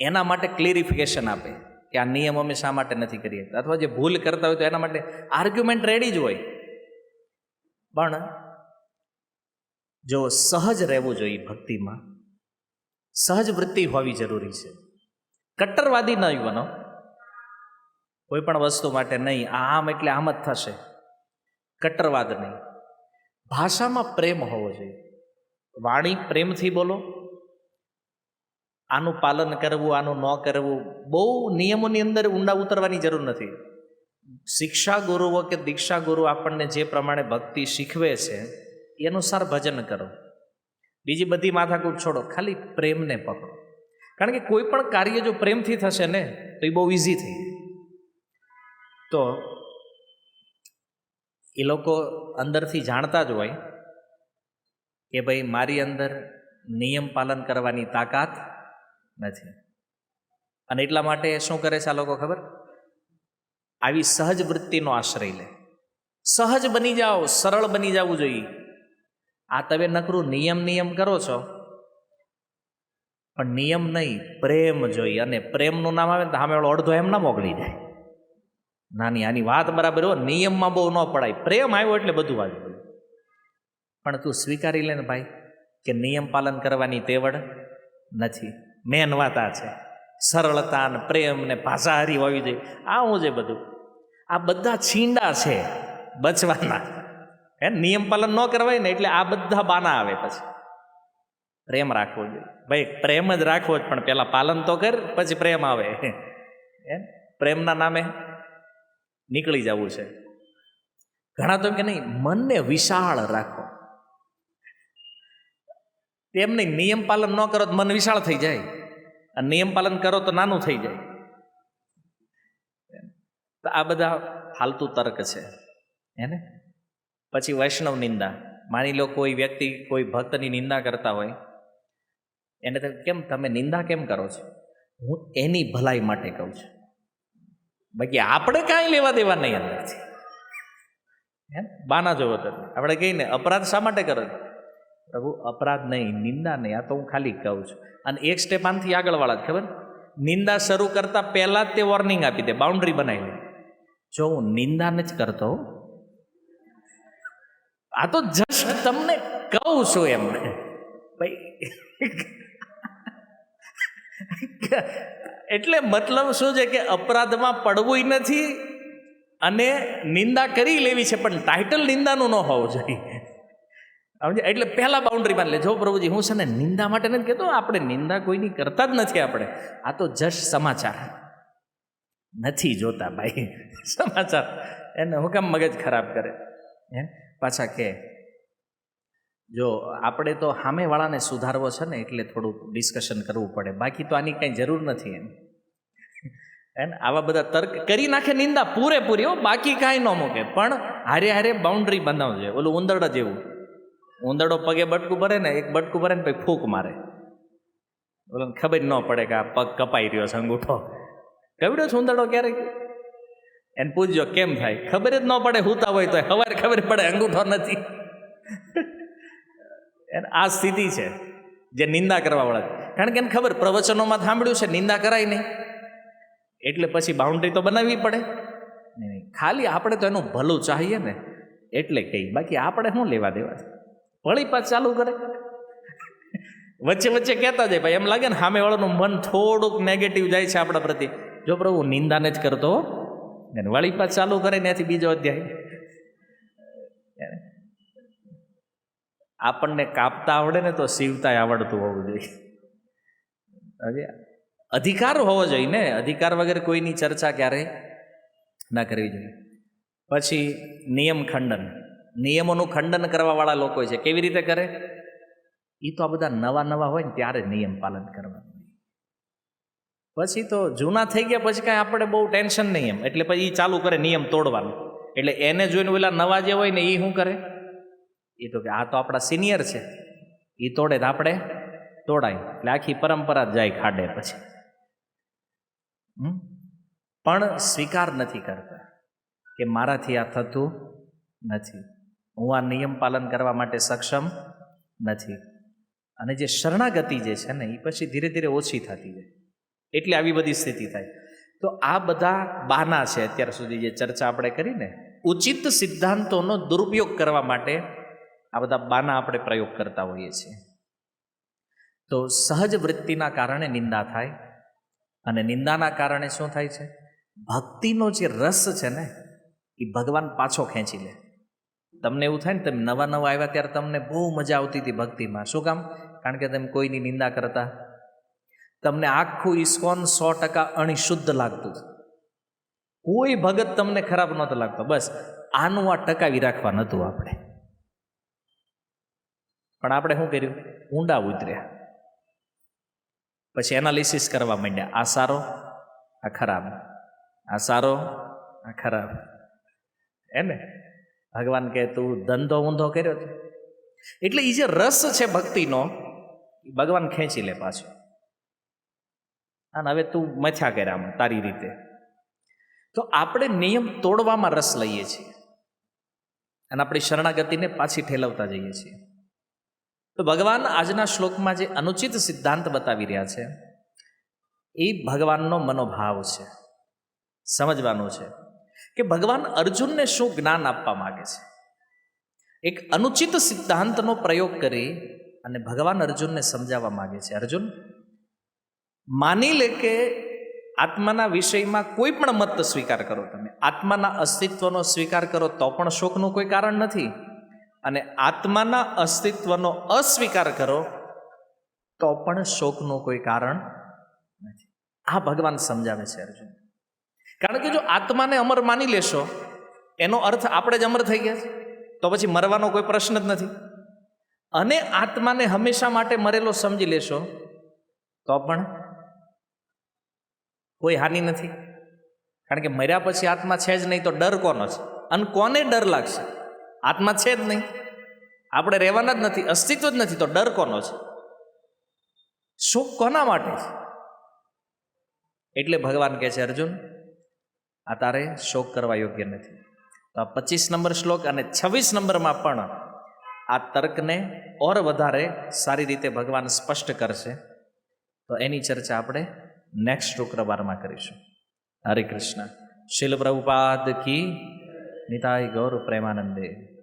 એના માટે ક્લિયરિફિકેશન આપે કે આ નિયમ અમે શા માટે નથી કરીએ, અથવા જે ભૂલ કરતા હોય તો એના માટે આર્ગ્યુમેન્ટ રેડી જ હોય. પણ જો સહજ રહેવું જોઈએ ભક્તિમાં, સહજ વૃત્તિ હોવી જરૂરી છે. કટ્ટરવાદી નહીં બનો કોઈ પણ વસ્તુ માટે. નહીં આમ એટલે આમ જ થશે, કટ્ટરવાદ નહીં. ભાષામાં પ્રેમ હોવો જોઈએ, વાણી પ્રેમથી બોલો. આનું પાલન કરવું, આનું ન કરવું, બહુ નિયમોની અંદર ઊંડા ઉતરવાની જરૂર નથી. શિક્ષા ગુરુઓ કે દીક્ષા ગુરુ આપણને જે પ્રમાણે ભક્તિ શીખવે છે એ અનુસાર ભજન કરો. બીજી બધી માથાકૂટ છોડો, ખાલી પ્રેમને પકડો. કારણ કે કોઈ પણ કાર્ય જો પ્રેમથી થશે ને તો એ બહુ ઇઝી થઈ. તો એ લોકો અંદરથી જાણતા જ હોય કે ભાઈ મારી અંદર નિયમ પાલન કરવાની તાકાત નથી, અને એટલા માટે શું કરે છે આ લોકો ખબર? આવી સહજ વૃત્તિનો આશ્રય લે. સહજ બની જાઓ, સરળ બની જવું જોઈએ. આ તમે નકરું નિયમ કરો છો, પણ નિયમ નહીં, પ્રેમ જોઈએ. અને પ્રેમનું નામ આવે ને તો સામે વાળો અડધો એમ ના મોકલી જાય. નાની આની વાત બરાબર હો, નિયમમાં બહુ ન પડાય. પ્રેમ આવ્યો એટલે બધું આવ્યું. પણ તું સ્વીકારી લે ને ભાઈ કે નિયમ પાલન કરવાની તેવડ નથી. મેન વાત આ છે. સરળતા ને પ્રેમ ને ભાષા હારી હોવી જોઈએ. આવું છે બધું. આ બધા છીંડા છે બચવાના. નિયમ પાલન ન કરવાય ને એટલે આ બધા બાના આવે. પછી પ્રેમ રાખવો જોઈએ. ભાઈ પ્રેમ જ રાખવો જ, પણ પેલા પાલન તો કર, પછી પ્રેમ આવે. પ્રેમના નામે નીકળી જવું છે. ઘણા તો એમ કે નહીં, મનને વિશાળ રાખો. તેમ નહીં, નિયમ પાલન ન કરો તો મન વિશાળ થઈ જાય, અને નિયમ પાલન કરો તો નાનું થઈ જાય. તો આ બધા ફાલતુ તર્ક છે. એને પછી વૈષ્ણવ નિંદા. માની લો કોઈ વ્યક્તિ કોઈ ભક્તની નિંદા કરતા હોય, એને તો કેમ તમે નિંદા કેમ કરો છો? હું એની ભલાઈ માટે કહું છું, બાકી આપણે કાંઈ લેવા દેવા નહીં અંદરથી. બાના જોવો તો આપણે કહીને અપરાધ શા માટે કરો? પ્રભુ અપરાધ નહીં, નિંદા નહીં, આ તો હું ખાલી કહું છું. અને એક સ્ટેપ આનથી આગળવાળા જ ખબર, નિંદા શરૂ કરતા પહેલા જ તે વોર્નિંગ આપી દે, બાઉન્ડ્રી બનાવી દે. જો હું નિંદા નથી કરતો, આ તો જસ્ટ તમને કહું છું એમ. ભાઈ એટલે મતલબ શું છે કે અપરાધમાં પડવું નથી અને નિંદા કરી લેવી છે, પણ ટાઇટલ નિંદાનું ન હોવું જોઈએ. એટલે પહેલા બાઉન્ડ્રી માન લે. જો પ્રભુજી હું છે ને નિંદા માટે નથી કહેતો, આપણે નિંદા કોઈની કરતા જ નથી. આપણે આ તો જસ્ટ સમાચાર નથી જોતા ભાઈ. સમાચાર એને હું કામ મગજ ખરાબ કરે. પાછા કે જો આપણે તો સામેવાળાને સુધારવો છે ને એટલે થોડુંક ડિસ્કશન કરવું પડે, બાકી તો આની કંઈ જરૂર નથી. એમ આવા બધા તર્ક કરી નાખે, નિંદા પૂરેપૂરી હો, બાકી કાંઈ ન મૂકે, પણ હારે હારે બાઉન્ડ્રી બનાવજે. ઓલું ઉંદરડા જેવું, ઉંદરડો પગે બટકું ભરે ને, એક બટકું ભરે ને પછી ફૂંક મારે, ઓલો ખબર ન પડે કે આ પગ કપાઈ રહ્યો છે, અંગૂઠો કવડ્યો છે ઉંદરડો ક્યારેક. એને પૂછજો કેમ થાય, ખબર જ ન પડે. હુતા હોય તો સવારે ખબર પડે અંગૂઠો નથી. આ સ્થિતિ છે જે નિંદા કરવા વાળા. કારણ કે એને ખબર પ્રવચનોમાં સાંભળ્યું છે નિંદા કરાય નહીં, એટલે પછી બાઉન્ડ્રી તો બનાવવી પડે. નહીં, ખાલી આપણે તો એનું ભલું ચાહીએ ને એટલે કહી, બાકી આપણે શું લેવા દેવા. વળી પાછ ચાલુ કરે, વચ્ચે વચ્ચે કહેતા જાય. ભાઈ એમ લાગે ને સામે વાળાનું મન થોડુંક નેગેટિવ જાય છે આપણા પ્રત્યે. જો પ્રભુ નિંદાને જ કરતો, વળી પાછ ચાલુ કરે ને ત્યાંથી બીજો અધ્યાય. આપણને કાપતા આવડે ને તો સીવતા આવડતું હોવું જોઈએ. અધિકાર હોવો જોઈએ ને, અધિકાર વગર કોઈની ચર્ચા ક્યારેય ના કરવી જોઈએ. પછી નિયમ ખંડન. નિયમોનું ખંડન કરવાવાળા લોકો છે. કેવી રીતે કરે? એ તો આ બધા નવા નવા હોય ને ત્યારે નિયમ પાલન કરવાનું. પછી તો જૂના થઈ ગયા પછી કાંઈ આપણે બહુ ટેન્શન નહીં એમ. એટલે પછી એ ચાલુ કરે નિયમ તોડવાનું. એટલે એને જોઈને પેલા નવા જે હોય ને એ શું કરે? એ તો કે આ તો આપણા સિનિયર છે, એ તોડે તો આપણે તોડાય. એટલે આખી પરંપરા જ જાય ખાડે પછી. પણ સ્વીકાર નથી કરતા કે મારાથી આ થતું નથી, હું આ નિયમ પાલન કરવા માટે સક્ષમ નથી. અને જે શરણાગતિ જે છે ને એ પછી ધીરે ધીરે ઓછી થતી જાય, એટલે આવી બધી સ્થિતિ થાય. તો આ બધા બહાના છે અત્યાર સુધી જે ચર્ચા આપણે કરીને. ઉચિત સિદ્ધાંતોનો દુરુપયોગ કરવા માટે આ બધા બાના આપણે પ્રયોગ કરતા હોઈએ છીએ. તો સહજ વૃત્તિના કારણે નિંદા થાય, અને નિંદાના કારણે શું થાય છે? ભક્તિનો જે રસ છે ને એ ભગવાન પાછો ખેંચી લે. તમને એવું થાય ને, તમે નવા નવા આવ્યા ત્યારે તમને બહુ મજા આવતી હતી ભક્તિમાં. શું કામ? કારણ કે તમે કોઈની નિંદા કરતા. તમને આખું ઇસ્કોન 100% અણિશુદ્ધ લાગતું. કોઈ ભગત તમને ખરાબ નહોતો લાગતો. બસ આનું આ ટકાવી રાખવા નહોતું આપણે. પણ આપણે શું કર્યું? ઊંડા ઉતર્યા. પછી એનાલિસિસ કરવા માંડ્યા. આ સારો, આ ખરાબ, આ સારો, આ ખરાબ. એને ભગવાન કહે તું ધંધો ઊંધો કર્યો છે. એટલે એ જે રસ છે ભક્તિનો ભગવાન ખેંચી લે પાછો. અને હવે તું મથ્યા કર્યા આમ તારી રીતે. તો આપણે નિયમ તોડવામાં રસ લઈએ છીએ અને આપણી શરણાગતિને પાછી ઠેલવતા જઈએ છીએ. તો ભગવાન આજના શ્લોકમાં જે અનુચિત સિદ્ધાંત બતાવી રહ્યા છે એ ભગવાનનો મનોભાવ છે, સમજવાનું છે કે ભગવાન અર્જુનને શું જ્ઞાન આપવા માગે છે. એક અનુચિત સિદ્ધાંતનો પ્રયોગ કરી અને ભગવાન અર્જુનને સમજાવવા માગે છે. અર્જુન, માની લે કે આત્માના વિષયમાં કોઈ પણ મત સ્વીકાર કરો, તમે આત્માના અસ્તિત્વનો સ્વીકાર કરો તો પણ શોકનું કોઈ કારણ નથી, અને આત્માના અસ્તિત્વનો અસ્વીકાર કરો તો પણ શોકનું કોઈ કારણ નથી. આ ભગવાન સમજાવે છે અર્જુન. કારણ કે જો આત્માને અમર માની લેશો એનો અર્થ આપણે જ અમર થઈ ગયા છે, તો પછી મરવાનો કોઈ પ્રશ્ન જ નથી. અને આત્માને હંમેશા માટે મરેલો સમજી લેશો તો પણ કોઈ હાનિ નથી. કારણ કે મર્યા પછી આત્મા છે જ નહીં તો ડર કોનો છે? અને કોને ડર લાગશે? આત્મા છે જ નહીં, આપણે રહેવાના જ નથી, અસ્તિત્વ જ નથી, તો ડર કોનો છે? શોક કોના માટે છે? એટલે ભગવાન કહે છે અર્જુન, આ તારે શોક કરવા યોગ્ય નથી. તો આ 25 નંબર શ્લોક અને 26 નંબરમાં પણ આ તર્કને ઓર વધારે સારી રીતે ભગવાન સ્પષ્ટ કરશે. તો એની ચર્ચા આપણે નેક્સ્ટ શુક્રવારમાં કરીશું. હરે કૃષ્ણ. શીલ પ્રભુપાદ કી. નિતાય ગૌર પ્રેમાનંદે.